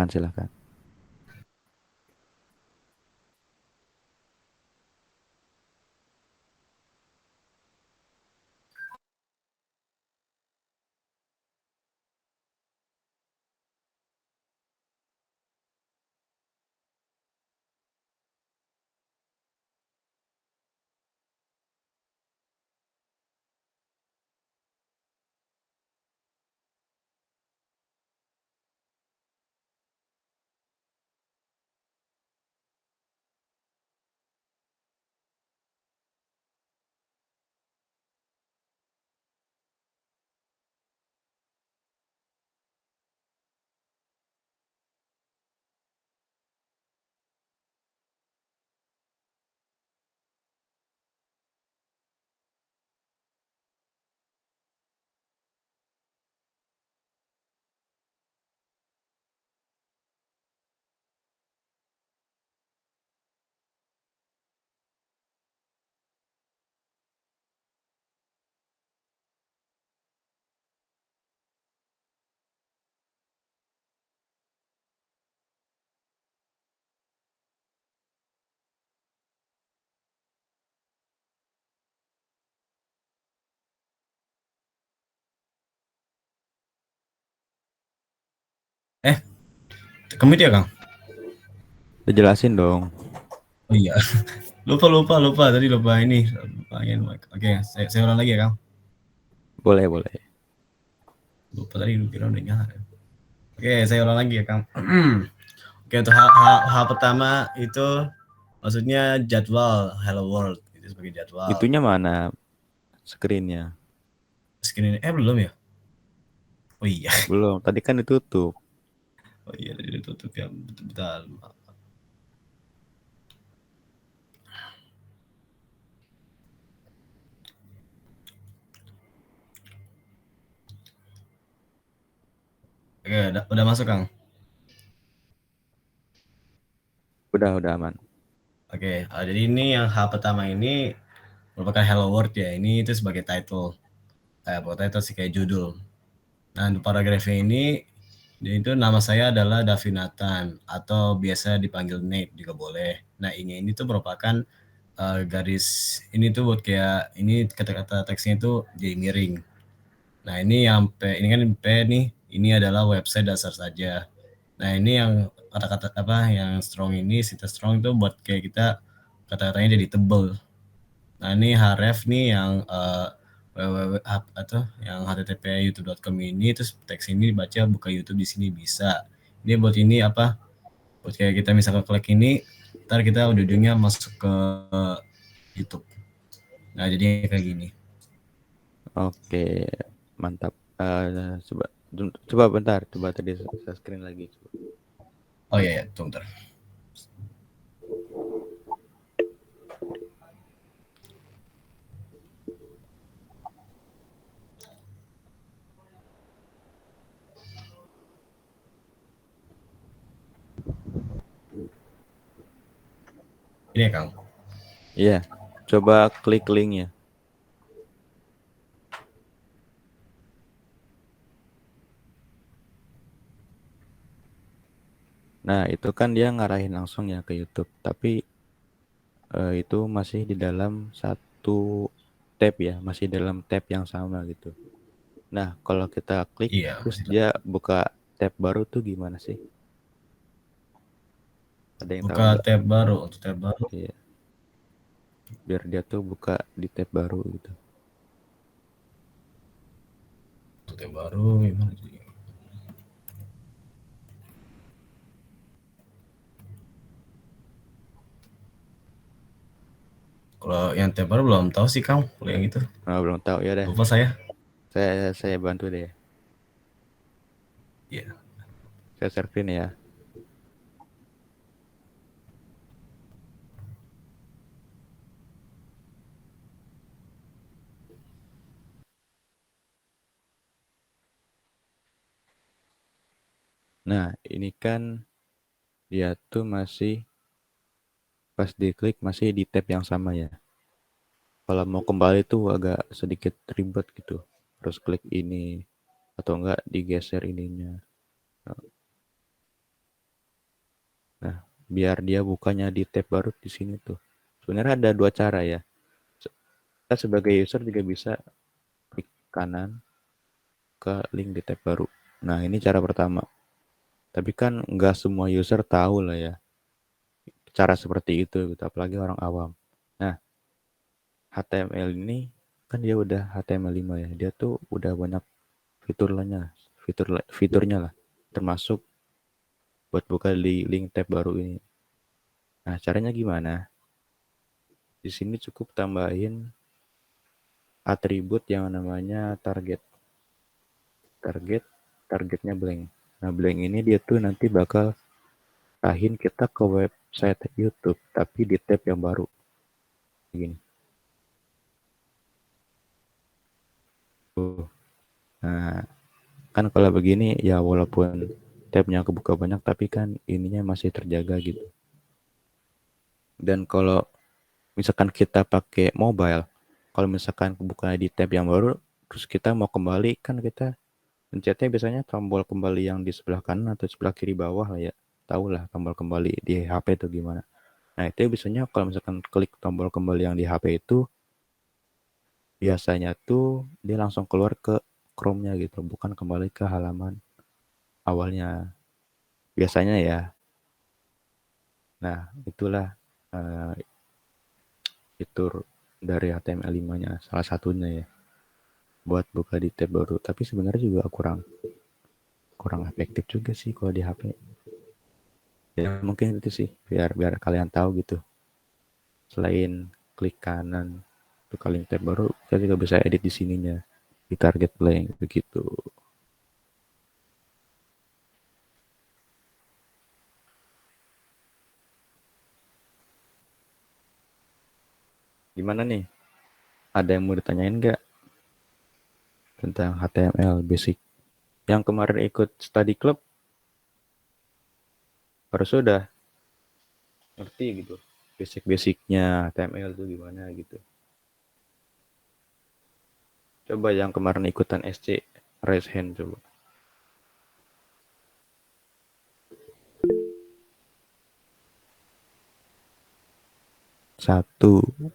Silakan. Kemit ya Kang? Dijelasin dong. Oh iya. lupa tadi lupa ini. Oke, saya ulang lagi ya Kang. Boleh. Lupa tadi kira udah nyala. Oke, saya ulang lagi ya Kang. Oke, untuk hal pertama itu maksudnya jadwal Hello World itu sebagai jadwal. Itunya mana? Screen-nya. Screen belum ya? Oh iya. Belum. Tadi kan ditutup. Oh iya, tadi ditutup ya. Bentar. Oke, udah masuk Kang. Udah aman. Oke, jadi ini yang hal pertama ini merupakan Hello World ya. Ini itu sebagai title. Title sih kayak judul. Nah, untuk paragrafnya ini itu nama saya adalah Davinatan atau biasa dipanggil Nate juga boleh. Nah, ini tuh merupakan garis ini tuh buat kayak ini kata-kata teksnya itu jadi miring. Nah, ini yang P, ini kan P nih, ini adalah website dasar saja. Nah, ini yang kata-kata apa yang strong ini, sinta strong itu buat kayak kita kata-katanya jadi tebel. Nah, ini href nih yang www atau yang http youtube.com ini, terus teks ini dibaca buka YouTube di sini bisa. Ini buat ini apa? Buat kayak kita misalkan klik ini, ntar kita ujung-ujungnya masuk ke YouTube. Nah, jadi kayak gini. Oke, mantap. Coba bentar, coba tadi saya screen lagi. Oh iya, tunggu bentar. Ini ya, Kang. Iya, coba klik linknya. Nah, itu kan dia ngarahin langsung ya ke YouTube, tapi itu masih di dalam satu tab ya, masih dalam tab yang sama gitu. Nah, kalau kita klik Iya, terus dia buka tab baru tuh gimana sih? Ada yang tahu buka nggak? tab baru, untuk tab baru. Iya. Biar dia tuh buka di tab baru gitu. Untuk tab baru gimana sih? Kalau yang tab baru belum tahu sih, Kang. Kalau yang itu. Oh, belum tahu ya deh. Lupa saya. Saya bantu deh. Iya. Saya share screen ya. Nah, ini kan dia tuh masih pas diklik masih di tab yang sama ya. Kalau mau kembali tuh agak sedikit ribet gitu. Harus klik ini atau enggak digeser ininya. Nah, biar dia bukanya di tab baru di sini tuh. Sebenarnya ada dua cara ya. Kita sebagai user juga bisa klik kanan ke link di tab baru. Nah, ini cara pertama. Tapi kan nggak semua user tahu lah ya cara seperti itu gitu, apalagi orang awam. Nah, HTML ini kan dia udah HTML5 ya. Dia tuh udah banyak fiturnya lah, termasuk buat buka di link tab baru ini. Nah, caranya gimana? Di sini cukup tambahin atribut yang namanya targetnya blank. Nah, blank ini dia tuh nanti bakal arahin kita ke website YouTube tapi di tab yang baru gini. Nah, kan kalau begini ya walaupun tabnya kebuka banyak tapi kan ininya masih terjaga gitu. Dan kalau misalkan kita pakai mobile, kalau misalkan kebuka di tab yang baru terus kita mau kembali, kan kita pencetnya biasanya tombol kembali yang di sebelah kanan atau sebelah kiri bawah lah ya. Tahu lah tombol kembali di HP itu gimana. Nah, itu biasanya kalau misalkan klik tombol kembali yang di HP itu biasanya tuh dia langsung keluar ke Chrome-nya gitu, bukan kembali ke halaman awalnya. Biasanya ya. Nah, itulah fitur dari HTML5-nya salah satunya ya. Buat buka di tab baru, tapi sebenarnya juga kurang efektif juga sih kalau di HP. Ya mungkin itu sih biar kalian tahu gitu. Selain klik kanan untuk klik tab baru, kita juga bisa edit di sininya di target blank begitu. Gimana nih? Ada yang mau ditanyain nggak tentang HTML basic? Yang kemarin ikut study club harus sudah ngerti gitu basic-basicnya HTML itu gimana gitu. Coba yang kemarin ikutan SC raise hand coba.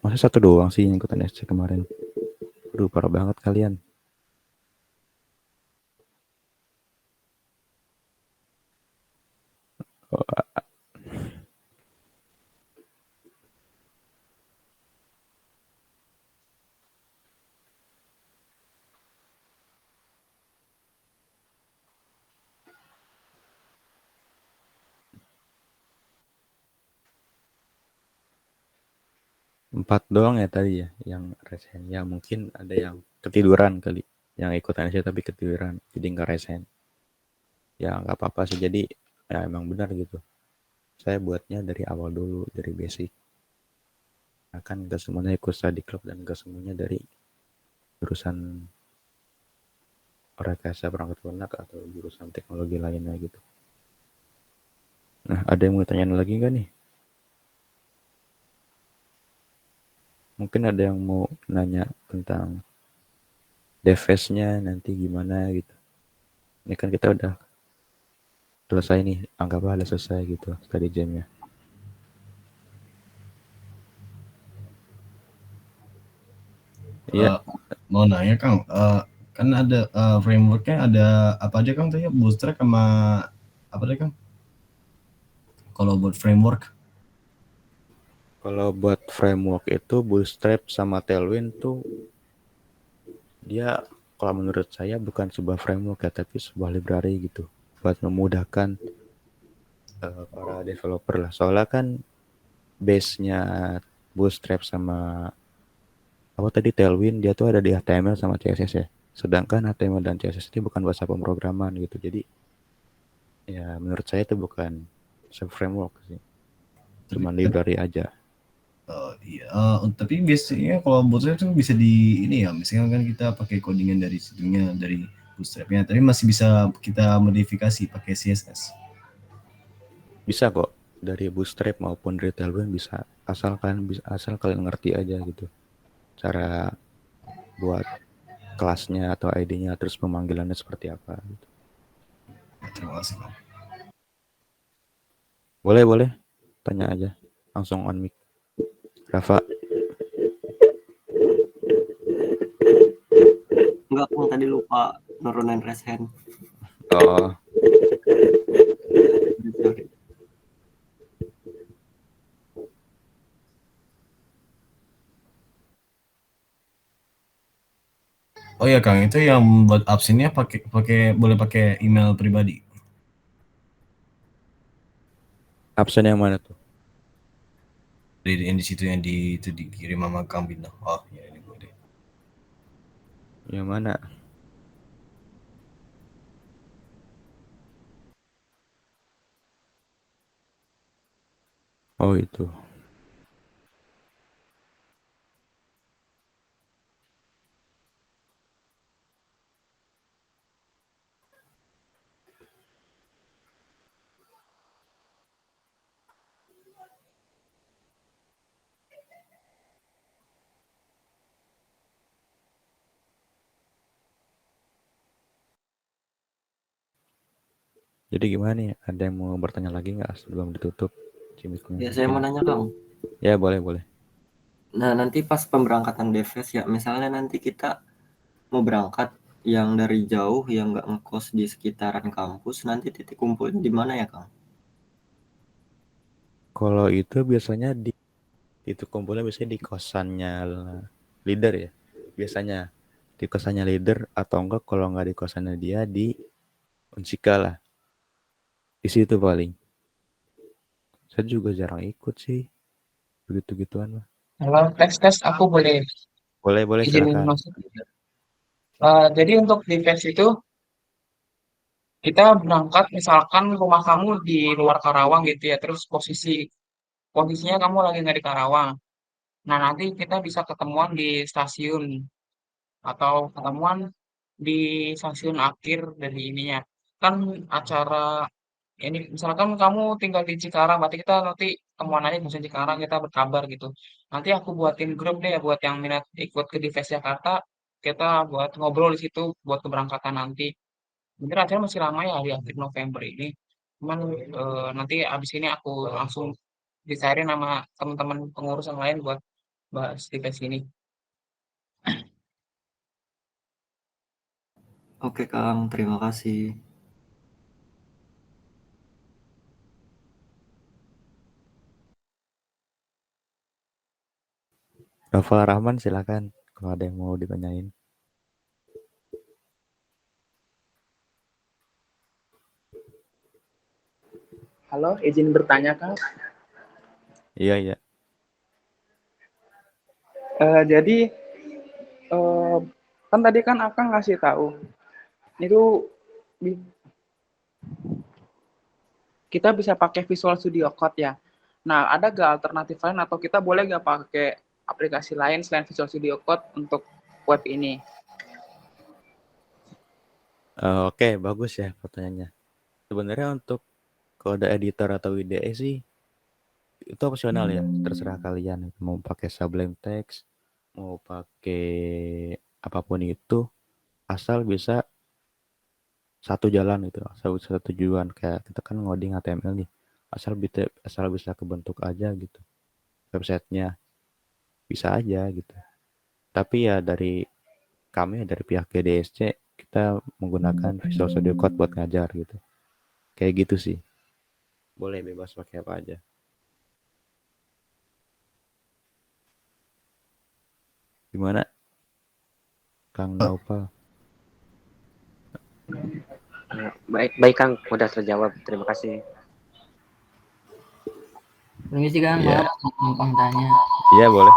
Masa satu doang sih yang ikutan SC kemarin. Aduh, parah banget kalian. 4 doang ya tadi ya yang resen. Ya mungkin ada yang ketiduran kali, yang ikutan aja tapi ketiduran, jadi nggak resen. Ya nggak apa-apa sih, jadi ya emang benar gitu. Saya buatnya dari awal dulu, dari basic. Nah, kan nggak semuanya ikut study club dan nggak semuanya dari jurusan rekayasa perangkat lunak atau jurusan teknologi lainnya gitu. Nah, ada yang mau tanyain lagi nggak nih? Mungkin ada yang mau nanya tentang devs-nya nanti gimana gitu. Ini kan kita udah selesai nih, anggaplah udah selesai gitu study jam-nya. Iya, Mau nanya Kang, kan ada frameworknya ada apa aja Kang tanya Bootstrap sama apa tadi Kang? Kalau buat framework? kalau buat framework itu Bootstrap sama Tailwind tuh dia kalau menurut saya bukan sebuah framework ya, tapi sebuah library gitu buat memudahkan para developer lah. Soalnya kan base-nya Bootstrap sama apa tadi Tailwind dia tuh ada di HTML sama CSS ya. Sedangkan HTML dan CSS itu bukan bahasa pemrograman gitu. Jadi ya menurut saya itu bukan framework sih. Cuma library aja. Iya, tapi biasanya kalau Bootstrap itu bisa di ini ya, misalnya kan kita pakai codingan dari situnya dari Bootstrapnya, tapi masih bisa kita modifikasi pakai CSS. Bisa kok dari Bootstrap maupun dari Tailwind bisa, asal kalian ngerti aja gitu cara buat kelasnya atau ID-nya, terus pemanggilannya seperti apa gitu. Terima kasih Bang. Boleh tanya aja langsung on mic. Rafa. Enggak, Kang, tadi lupa nurunin raise hand. Oh, Sorry. Oh ya Kang, itu yang buat absennya boleh pakai email pribadi. absen yang mana tuh? Yang di situ yang itu dikirim sama Kang Bintang. Oh ya ini boleh. Yang mana? Oh itu. Jadi gimana nih? Ada yang mau bertanya lagi nggak sebelum ditutup? Ya, saya mau nanya, Kang. Ya boleh. Nah, nanti pas pemberangkatan Deves ya, misalnya nanti kita mau berangkat yang dari jauh, yang nggak ngekos di sekitaran kampus, nanti titik kumpulnya di mana ya, Kang? Kalau itu biasanya itu kumpulnya biasanya di kosannya leader ya. Biasanya di kosannya leader atau enggak kalau nggak di kosannya dia di Unsika lah. Di situ paling. Saya juga jarang ikut sih. Begitu-gituan lah. Halo, tes, aku boleh Boleh izin silakan. masuk. Jadi untuk defense itu kita berangkat misalkan rumah kamu di luar Karawang gitu ya, terus posisinya kamu lagi nggak di Karawang. Nah, nanti kita bisa ketemuan di stasiun atau ketemuan di stasiun akhir dari ininya. Kan acara ini misalkan kamu tinggal di Cikarang, berarti kita nanti ketemuan aja di Cikarang, kita berkabar gitu. Nanti aku buatin grup deh ya buat yang minat ikut ke Dives Jakarta, kita buat ngobrol di situ buat keberangkatan nanti. Mungkin acara masih lama ya di akhir November ini. Cuman nanti abis ini aku langsung dicariin sama teman-teman pengurus yang lain buat bahas Dives ini. Oke, Kang, terima kasih. Rafa Rahman silakan kalau ada yang mau ditanyain. Halo, izin bertanya Kang. Iya. Jadi eh, kan tadi kan Akang ngasih tahu itu kita bisa pakai Visual Studio Code ya. Nah, ada gak alternatif lain atau kita boleh gak pakai aplikasi lain selain Visual Studio Code untuk web ini? Oke, bagus ya pertanyaannya. Sebenarnya untuk kode editor atau IDE sih itu opsional ya, terserah kalian mau pakai Sublime Text, mau pakai apapun itu, asal bisa satu jalan gitu, asal bisa satu tujuan. Kayak kita kan ngoding HTML nih, asal bisa kebentuk aja gitu websitenya, bisa aja gitu. Tapi ya dari pihak GDSC kita menggunakan Visual Studio Code buat ngajar gitu, kayak gitu sih. Boleh bebas pakai apa aja. Gimana Kang Naufal? Baik Kang, udah terjawab. Terima kasih. Permisi Kang, Iya. maaf numpang tanya. Iya boleh.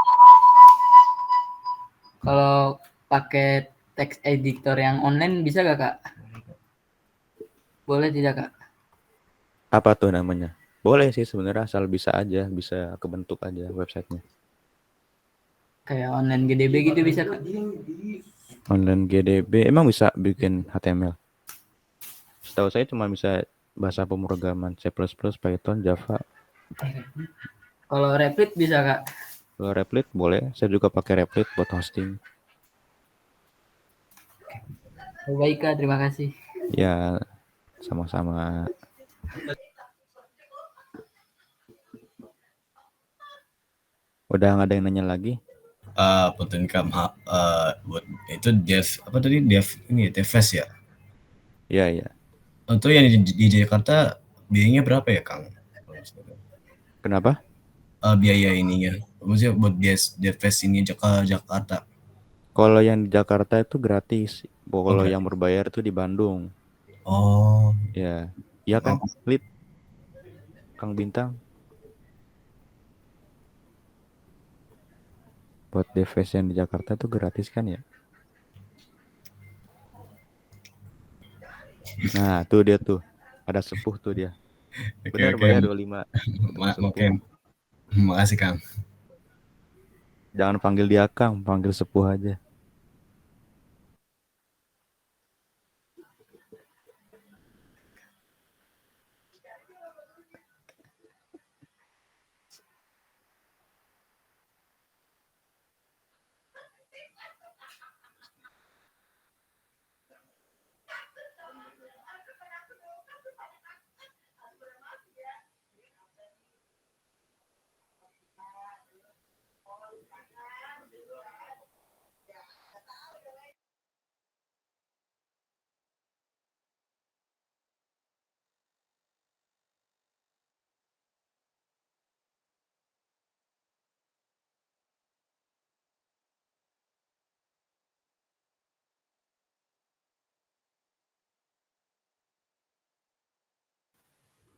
Kalau pakai text editor yang online bisa gak Kak? Boleh tidak Kak? Apa tuh namanya? Boleh sih sebenarnya, asal bisa aja, bisa kebentuk aja websitenya. Kayak online GDB gitu bisa Kak? Online GDB emang bisa bikin HTML? Setahu saya cuma bisa bahasa pemrograman C++, Python, Java. Kalau Replit bisa Kak? Kalau Replit boleh, saya juga pakai Replit buat hosting. Baik Kak, terima kasih. Ya, sama-sama. Udah nggak ada yang nanya lagi? Punten Kak, buat itu dev apa tadi devs ya? Iya iya. Untuk yang di Jakarta biayanya berapa ya Kang? Kenapa? Biaya ininya, maksudnya buat devs ini ke Jakarta. Kalau yang di Jakarta itu gratis. Kalau gratis. yang berbayar itu di Bandung. Oh. Ya, iya kan, Lid? Kang Bintang. Buat devs yang di Jakarta tuh gratis kan ya? Nah, tuh dia tuh. Ada sepuh tuh dia. Benar Oke. bayar 25. Oke. Makasih Kang. Jangan panggil dia Kang, panggil sepuh aja.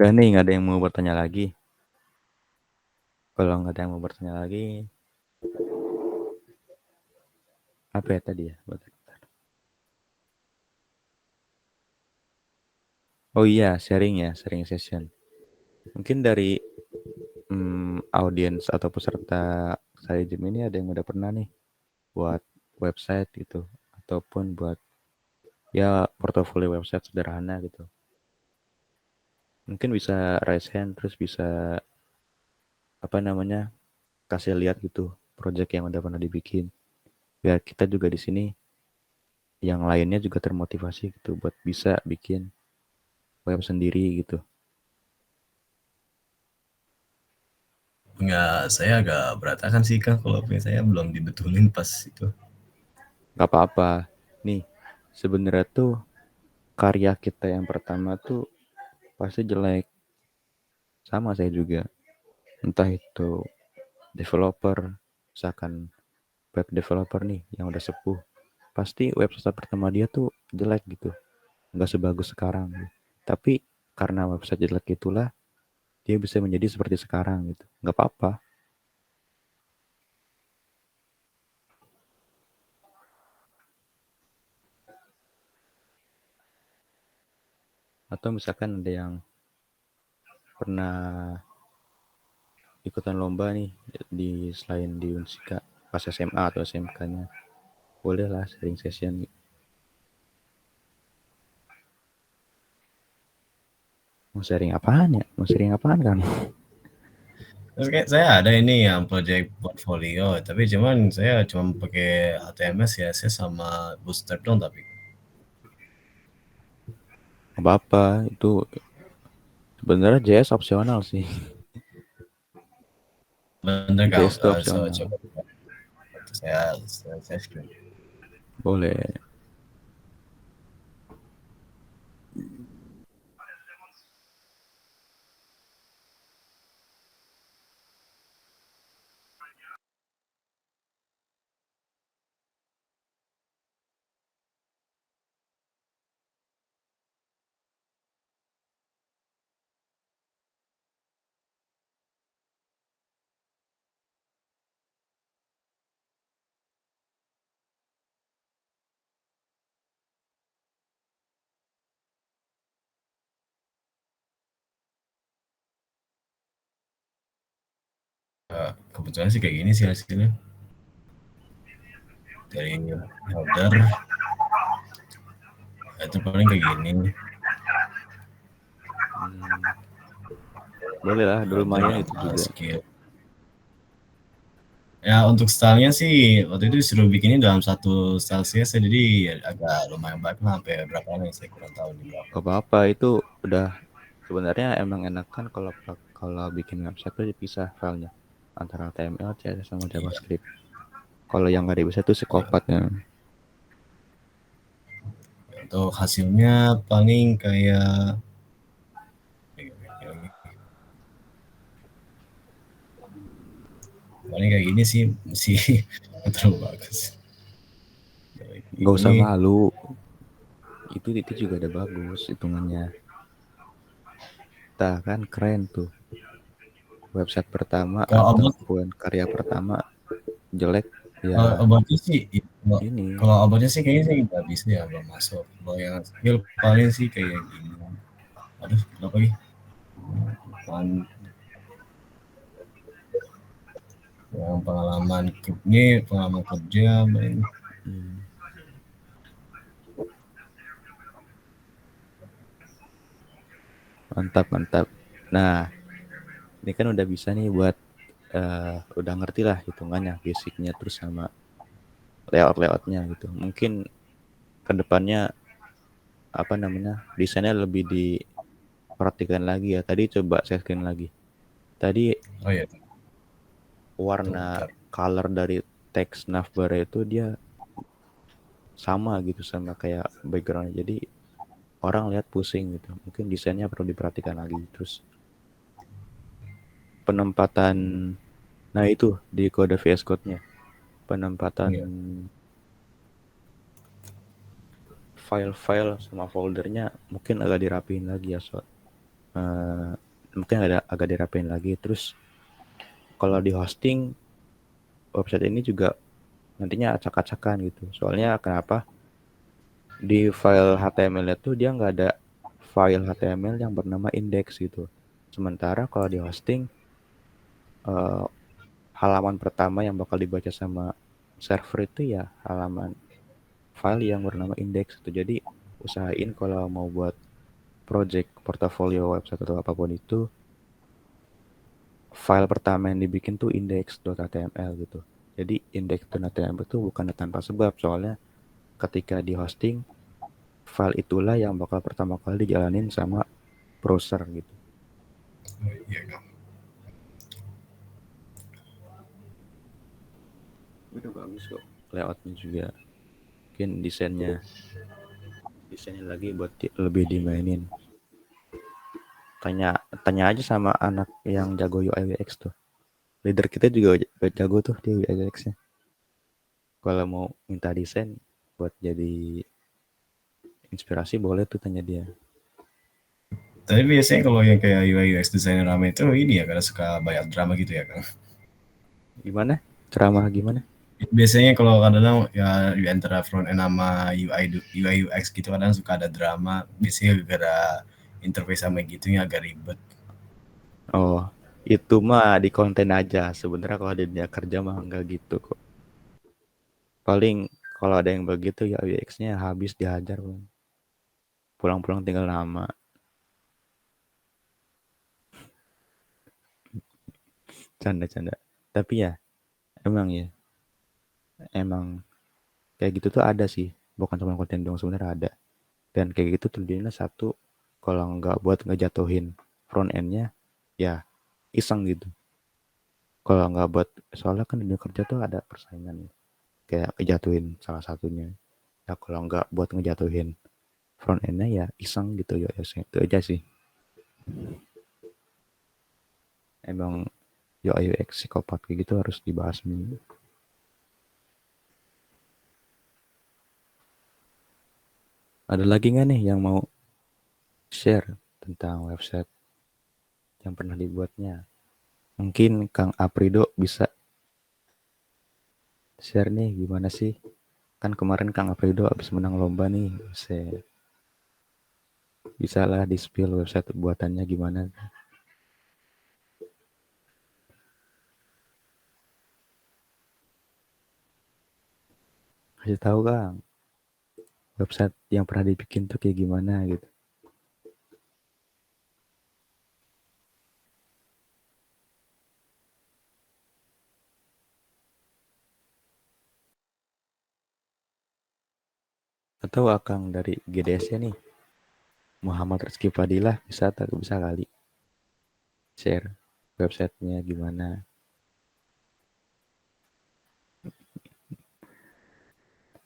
Udah nih, nggak ada yang mau bertanya lagi. Kalau nggak ada yang mau bertanya lagi, apa ya tadi ya? Oh iya, sharing session. Mungkin dari audiens atau peserta saya Jim ini ada yang udah pernah nih buat website gitu, ataupun buat ya portofolio website sederhana gitu. Mungkin bisa raise hand, terus bisa kasih lihat gitu project yang udah pernah dibikin. Biar kita juga di sini yang lainnya juga termotivasi gitu buat bisa bikin web sendiri gitu. Saya agak berantakan sih Kang, kalau punya saya belum dibetulin pas itu. Gak apa-apa. Nih, sebenarnya tuh karya kita yang pertama tuh pasti jelek. Sama saya juga. Entah itu developer, misalkan web developer nih yang udah sepuh, pasti website pertama dia tuh jelek gitu, nggak sebagus sekarang. Tapi karena website jelek itulah dia bisa menjadi seperti sekarang gitu. Nggak apa-apa. Atau misalkan ada yang pernah ikutan lomba nih selain di Unsika pas SMA atau SMK-nya, boleh lah sharing session. Mau sharing apaan ya? Mau sharing apaan kan? Terus kayak saya ada ini yang project portfolio, tapi cuman saya cuma pakai HTML, CSS sama Bootstrap dong tapi. Apa-apa, itu sebenarnya JS opsional sih. Bener Kang, JS itu opsional. coba saya screen. Boleh. Kebetulan sih kayak gini sih hasilnya. Dari header, itu paling kayak gini. Boleh lah, lumayan itu juga. Skill. Ya untuk stylenya sih waktu itu disuruh bikinnya dalam satu style CSS, jadi agak lumayan banyak lah, sampai berapa lama saya kurang tahu di berapa. Apa-apa, itu udah sebenarnya emang enakan kalau bikin website tuh dipisah filenya antara HTML, CSS sama JavaScript. Kalau yang nggak bisa tuh psikopatnya. Untuk hasilnya paling kayak kayak gini sih, masih terlalu bagus. Gak usah malu. Itu juga udah bagus hitungannya. Tah kan keren tuh. Website pertama ataupun karya pertama jelek ya. Obatnya sih ini. Kalau obatnya sih kayaknya sih nggak bisa ya, belum masuk. Kalau yang skill paling sih kayak gini. Aduh, kenapa lagi? Yang pengalaman kerja main. Mantap. Nah, ini kan udah bisa nih buat udah ngerti lah hitungannya, basicnya, terus sama layoutnya gitu. Mungkin kedepannya desainnya lebih diperhatikan lagi ya. Tadi coba saya screen lagi. Tadi warna color dari teks navbar itu dia sama gitu sama kayak background, jadi orang lihat pusing gitu. Mungkin desainnya perlu diperhatikan lagi. Terus penempatan, nah itu di kode VS Code-nya penempatan file-file sama foldernya mungkin agak dirapiin lagi ya, mungkin agak dirapiin lagi. Terus kalau di hosting website ini juga nantinya acak-acakan gitu. Soalnya kenapa? Di file HTML itu dia nggak ada file HTML yang bernama index gitu. Sementara kalau di hosting halaman pertama yang bakal dibaca sama server itu ya halaman file yang bernama index itu. Jadi usahain kalau mau buat project portofolio website atau apapun itu, file pertama yang dibikin tuh index.html gitu. Jadi index.html itu bukan tanpa sebab, soalnya ketika di hosting file itulah yang bakal pertama kali dijalanin sama browser gitu. Udah bagus kok, layoutnya juga, mungkin desainnya lagi buat lebih dimainin. Tanya aja sama anak yang jago UI UX tuh. Leader kita juga jago tuh di UI UX-nya. Kalau mau minta desain buat jadi inspirasi boleh tuh tanya dia. Tapi biasanya kalau yang kayak UI UX desainer rame itu ini ya, karena suka banyak drama gitu ya kan? Gimana? Ceramah gimana? Biasanya kalau kadang ya antara front end sama UI UX gitu kadang suka ada drama. Biasanya gara interface sama gitunya agak ribet. Oh, itu mah di konten aja. Sebenarnya kalau di dunia kerja mah enggak gitu kok. Paling kalau ada yang begitu ya UX-nya habis dihajar. Bang. Pulang-pulang tinggal nama. Canda-canda. Tapi ya, emang kayak gitu tuh ada sih. Bukan cuma konten doang, sebenarnya ada. Dan kayak gitu tujuannya satu, kalau nggak buat ngejatuhin front end-nya, ya iseng gitu. Kalau nggak buat, soalnya kan di dunia kerja tuh ada persaingan. Kayak ngejatuhin salah satunya. Ya kalau nggak buat ngejatuhin front end-nya ya iseng gitu ya. Itu aja sih. Emang UI UX psikopat kayak gitu harus dibahas nih. Ada lagi nggak nih yang mau share tentang website yang pernah dibuatnya? Mungkin Kang Aprido bisa share nih gimana sih? Kan kemarin Kang Aprido habis menang lomba nih. Bisa lah di spill website buatannya gimana. Kasih tahu Kang, website yang pernah dibikin tuh kayak gimana gitu. Atau Akang dari GDS-nya nih, Muhammad Rizky Fadilah bisa kali share websitenya gimana.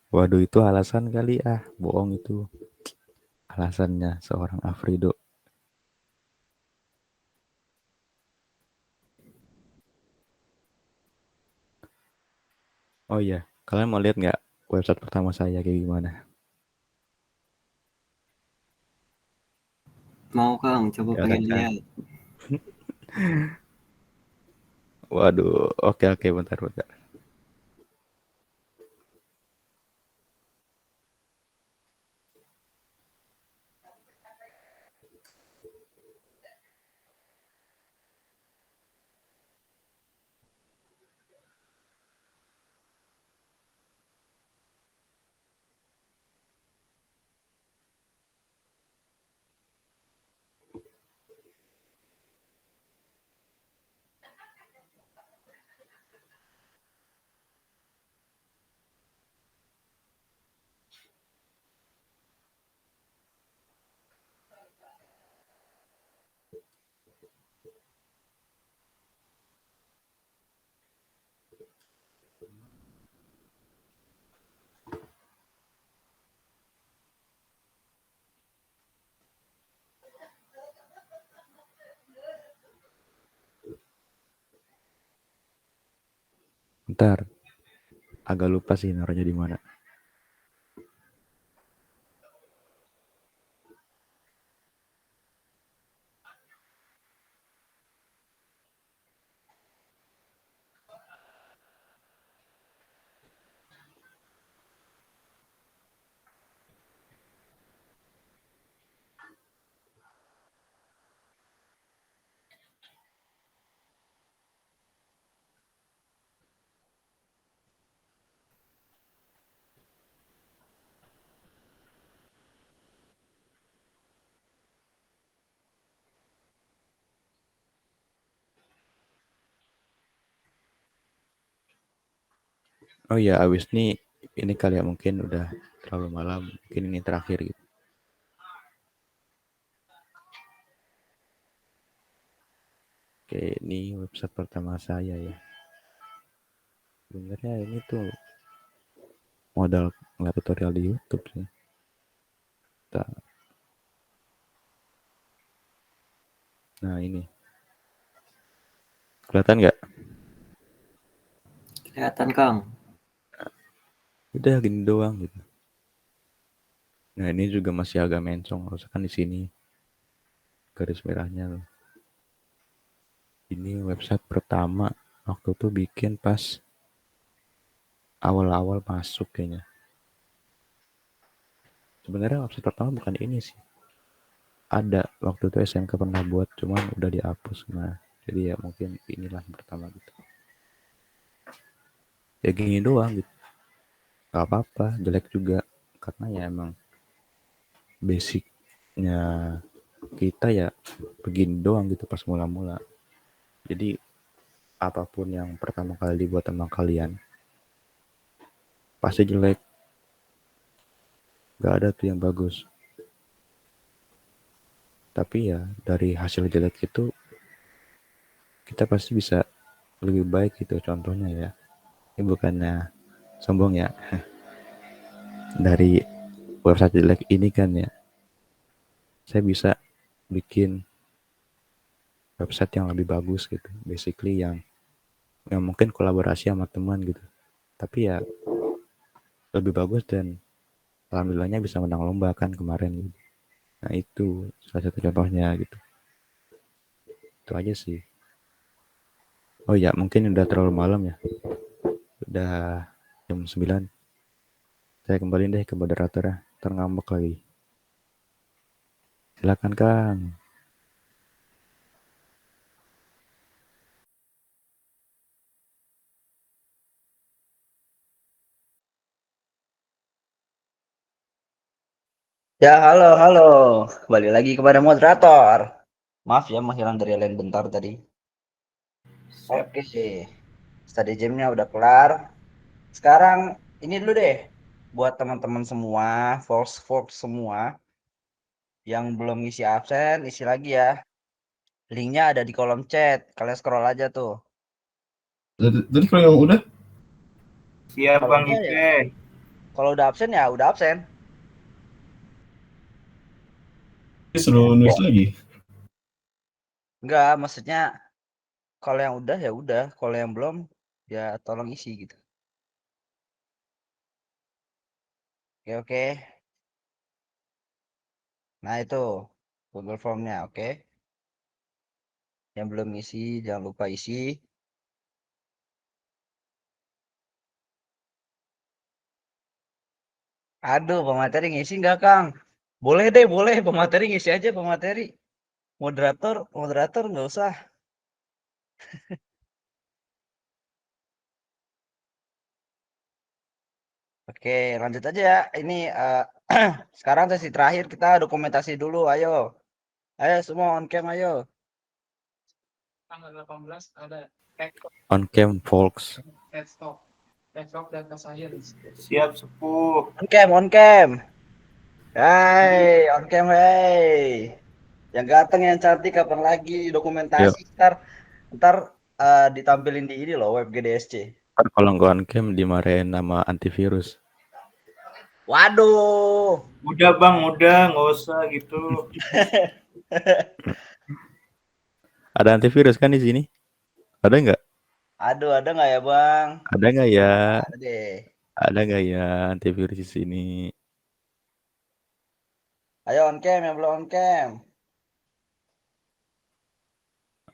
Waduh itu alasan kali bohong itu. Alasannya seorang Afrido. Oh iya, kalian mau lihat nggak website pertama saya kayak gimana? Mau Kang, coba Ya, pengen kan? lihat. Waduh, oke bentar. Bentar, agak lupa sih naruhnya di mana. Oh iya, abis ini kali ya mungkin udah terlalu malam, mungkin ini terakhir gitu. Oke, ini website pertama saya ya. Sebenarnya ini tuh modal ngeliat tutorial di YouTube sih. Nah ini, kelihatan nggak? Kelihatan Kang. Udah gini doang gitu. Nah ini juga masih agak mencong, harusnya kan di sini garis merahnya loh. Ini website pertama waktu tuh bikin pas awal-awal masuk kayaknya. Sebenarnya website pertama bukan ini sih. ada waktu itu SMK pernah buat, cuman udah dihapus. Nah, jadi ya mungkin inilah yang pertama gitu. Ya gini doang gitu. Gak apa-apa, jelek juga. Karena ya emang basicnya kita ya begini doang gitu pas mula-mula. Jadi apapun yang pertama kali dibuat sama kalian pasti jelek. Gak ada tuh yang bagus. Tapi ya dari hasil jelek itu kita pasti bisa lebih baik gitu. Contohnya ya, ini bukannya sombong ya. Dari website jelek ini kan ya, saya bisa bikin website yang lebih bagus gitu. Basically yang mungkin kolaborasi sama teman gitu. Tapi ya lebih bagus dan alhamdulillahnya bisa menang lomba kan kemarin gitu. Nah itu salah satu contohnya gitu. Itu aja sih. Oh ya mungkin udah terlalu malam ya. Udah jam 9. Saya kembali deh ke moderator ya. Ntar ngambek lagi. Silakan Kang. Ya, halo, halo. Kembali lagi kepada moderator. Maaf ya, menghilang dari line bentar tadi. Oke, study jam-nya udah kelar. Sekarang ini dulu deh, buat teman-teman semua, folks semua, yang belum ngisi absen, isi lagi ya. Linknya ada di kolom chat. Kalian scroll aja tuh. Jadi kalau yang udah? Siap Kalau Bang udah ya, Ipe. kalau udah absen ya udah absen. Suruh nulis lagi. Enggak, maksudnya kalau yang udah ya udah, kalau yang belum ya tolong isi gitu. Oke, oke. Nah itu Google Form-nya, oke. Yang belum isi jangan lupa isi. Aduh, pemateri ngisi nggak Kang? Boleh deh, boleh. Pemateri ngisi aja pemateri. Moderator nggak usah. Oke, lanjut aja ya. Ini sekarang sesi terakhir kita dokumentasi dulu. Ayo, ayo semua on cam ayo. Tanggal 18 ada On cam folks. Desktop data science. Siap sepuh. On cam, on cam. Hai, on cam, hai. Yang ganteng, yang cantik, kapan lagi Yuk. dokumentasi? Ntar ditampilin di ini loh, web GDSC. Kan kalau nggak on cam dimarahin sama antivirus. Waduh. Udah Bang, udah nggak usah gitu. Ada antivirus kan di sini? Ada nggak? Aduh, ada nggak ya Bang? Ada nggak ya? Ada deh. Ada nggak ya antivirus di sini? Ayo on cam, yang belum on cam.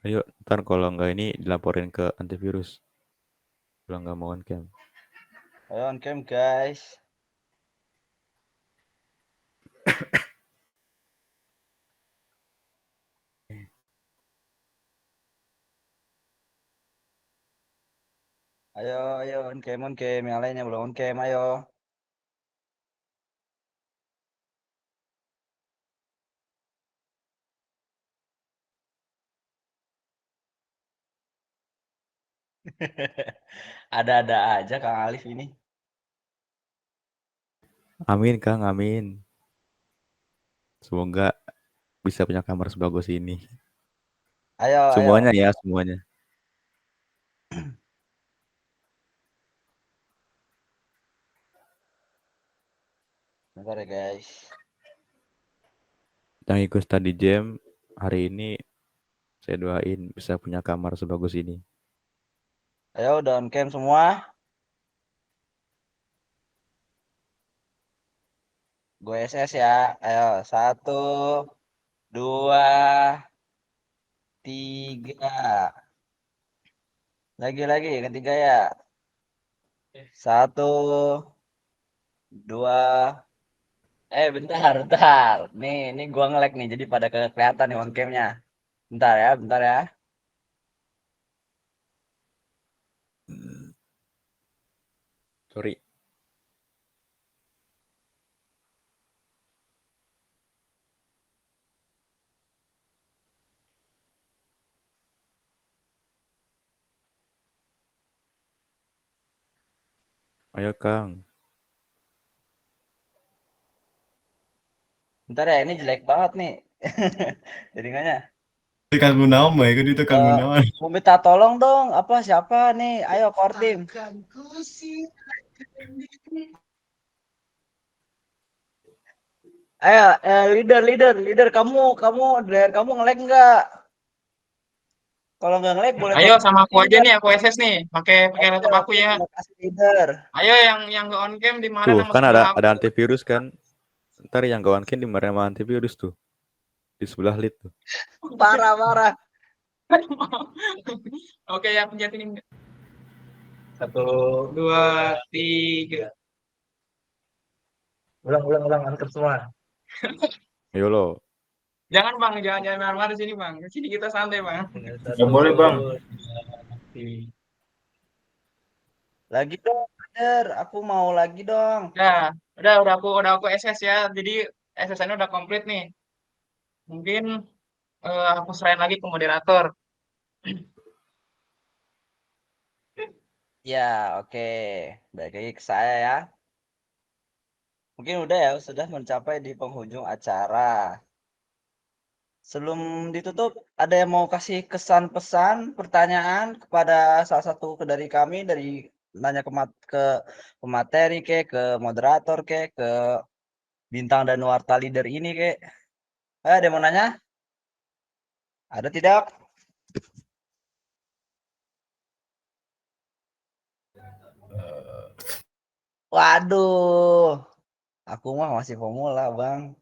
Ayo, ntar kalau nggak ini dilaporin ke antivirus. Kalau nggak mau on cam. Ayo on cam guys. Ayo on cam. Yang lainnya belum on cam, ayo. Ada-ada aja Kang Alif ini. Amin Kang, amin. Semoga bisa punya kamar sebagus ini. Ayo. Semuanya ya, semuanya. Bentar ya guys. Yang ikut study jam hari ini saya doain bisa punya kamar sebagus ini. Ayo udah on cam semua. Gue SS ya. Ayo 1, 2, 3. Lagi ketiga ya. 1, 2. Bentar, bentar. Nih gua nge-lag nih, jadi pada kelihatan nih on cam-nya. Bentar ya, bentar ya. Sorry. Ayo Kang. Bentar ya, ini jelek banget nih. Jaringannya. Itu Kang Gunawan ya, kan itu Kang Gunawan. Mau minta tolong dong, siapa nih? Ayo Kortim. Ayo, leader, kamu dari kamu nge-lag nggak? Kalau nggak nge-lag boleh. Ayo sama aku aja nih, aku SS nih, pakai laptop aku ya. Kasih leader. Ayo yang nggak on cam di mana Tuh, nama kan sebelah ada aku. antivirus kan. Ntar yang kawan di mana sama antivirus tuh. Di sebelah lead tuh. Parah. Oke, ya pencet ini. 1, 2, 3. Ulang, angkat semua. Ayo lo. Jangan Bang, jangan marah-marah di sini Bang. Di sini kita santai Bang. Nggak boleh, Bang. Lagi dong, leader. Aku mau lagi dong. Udah aku SS ya. Jadi SS-nya udah komplit nih. Mungkin aku serahin lagi ke moderator. Ya, oke. Balik lagi ke saya ya. Mungkin udah ya, sudah mencapai di penghujung acara. Sebelum ditutup, ada yang mau kasih kesan pesan, pertanyaan kepada salah satu dari kami, dari nanya ke pemateri ke moderator ke bintang dan warta leader ini ada yang mau nanya? Ada tidak? Waduh, aku mah masih pemula Bang.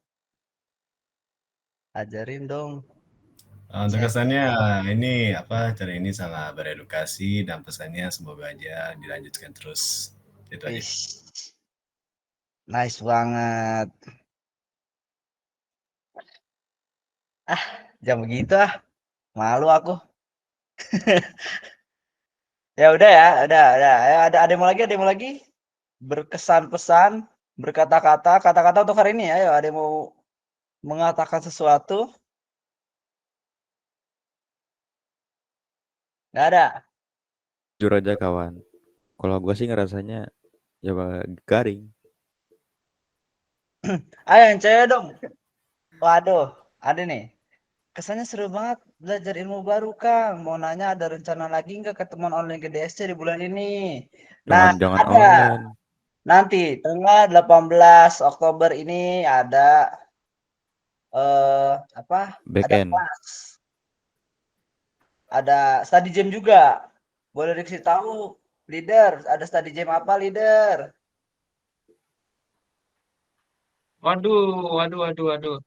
Ajarin dong. Untuk kesannya ini acara ini sangat beredukasi dan pesannya semoga aja dilanjutkan terus. Itu aja. Nice banget. Jam begitu malu aku. Ya udah ya, udah. Ada yang mau lagi? Berkesan pesan, kata-kata untuk hari ini. Ayo, ada yang mau mengatakan sesuatu? Nggak ada. Jujur aja kawan. Kalau gue sih ngerasanya ya garing. Ayo yang cewek dong. Waduh, ada nih. Kesannya seru banget belajar ilmu baru, Kang. Mau nanya ada rencana lagi nggak ketemuan online ke DSC di bulan ini? Nah, Jangan ada. online. Nanti tanggal 18 Oktober ini ada Back ada end. kelas. Ada study jam juga. Boleh dikasih tahu, leader, ada study jam apa, leader? Waduh.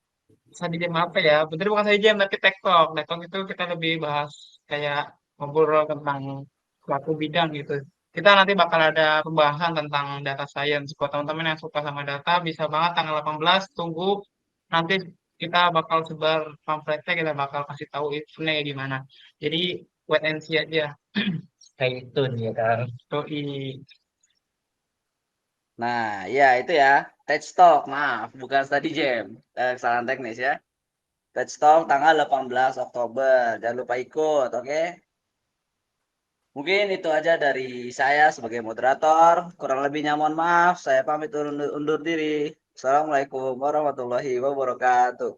Study jam apa ya? Bener bukan study jam, tapi tech talk. Tech talk itu kita lebih bahas kayak ngobrol tentang suatu bidang gitu. Kita nanti bakal ada pembahasan tentang data science. Buat teman-teman yang suka sama data, bisa banget tanggal 18, tunggu. Nanti kita bakal sebar pamfletnya, kita bakal kasih tahu eventnya gimana. Jadi, wait and see aja. Kayak itu nih kan. Nah, ya itu ya. TED Talk, maaf, bukan study jam. Kesalahan teknis ya. TED Talk tanggal 18 Oktober. Jangan lupa ikut, oke? Mungkin itu aja dari saya sebagai moderator. Kurang lebihnya mohon maaf. Saya pamit undur diri. Assalamualaikum warahmatullahi wabarakatuh.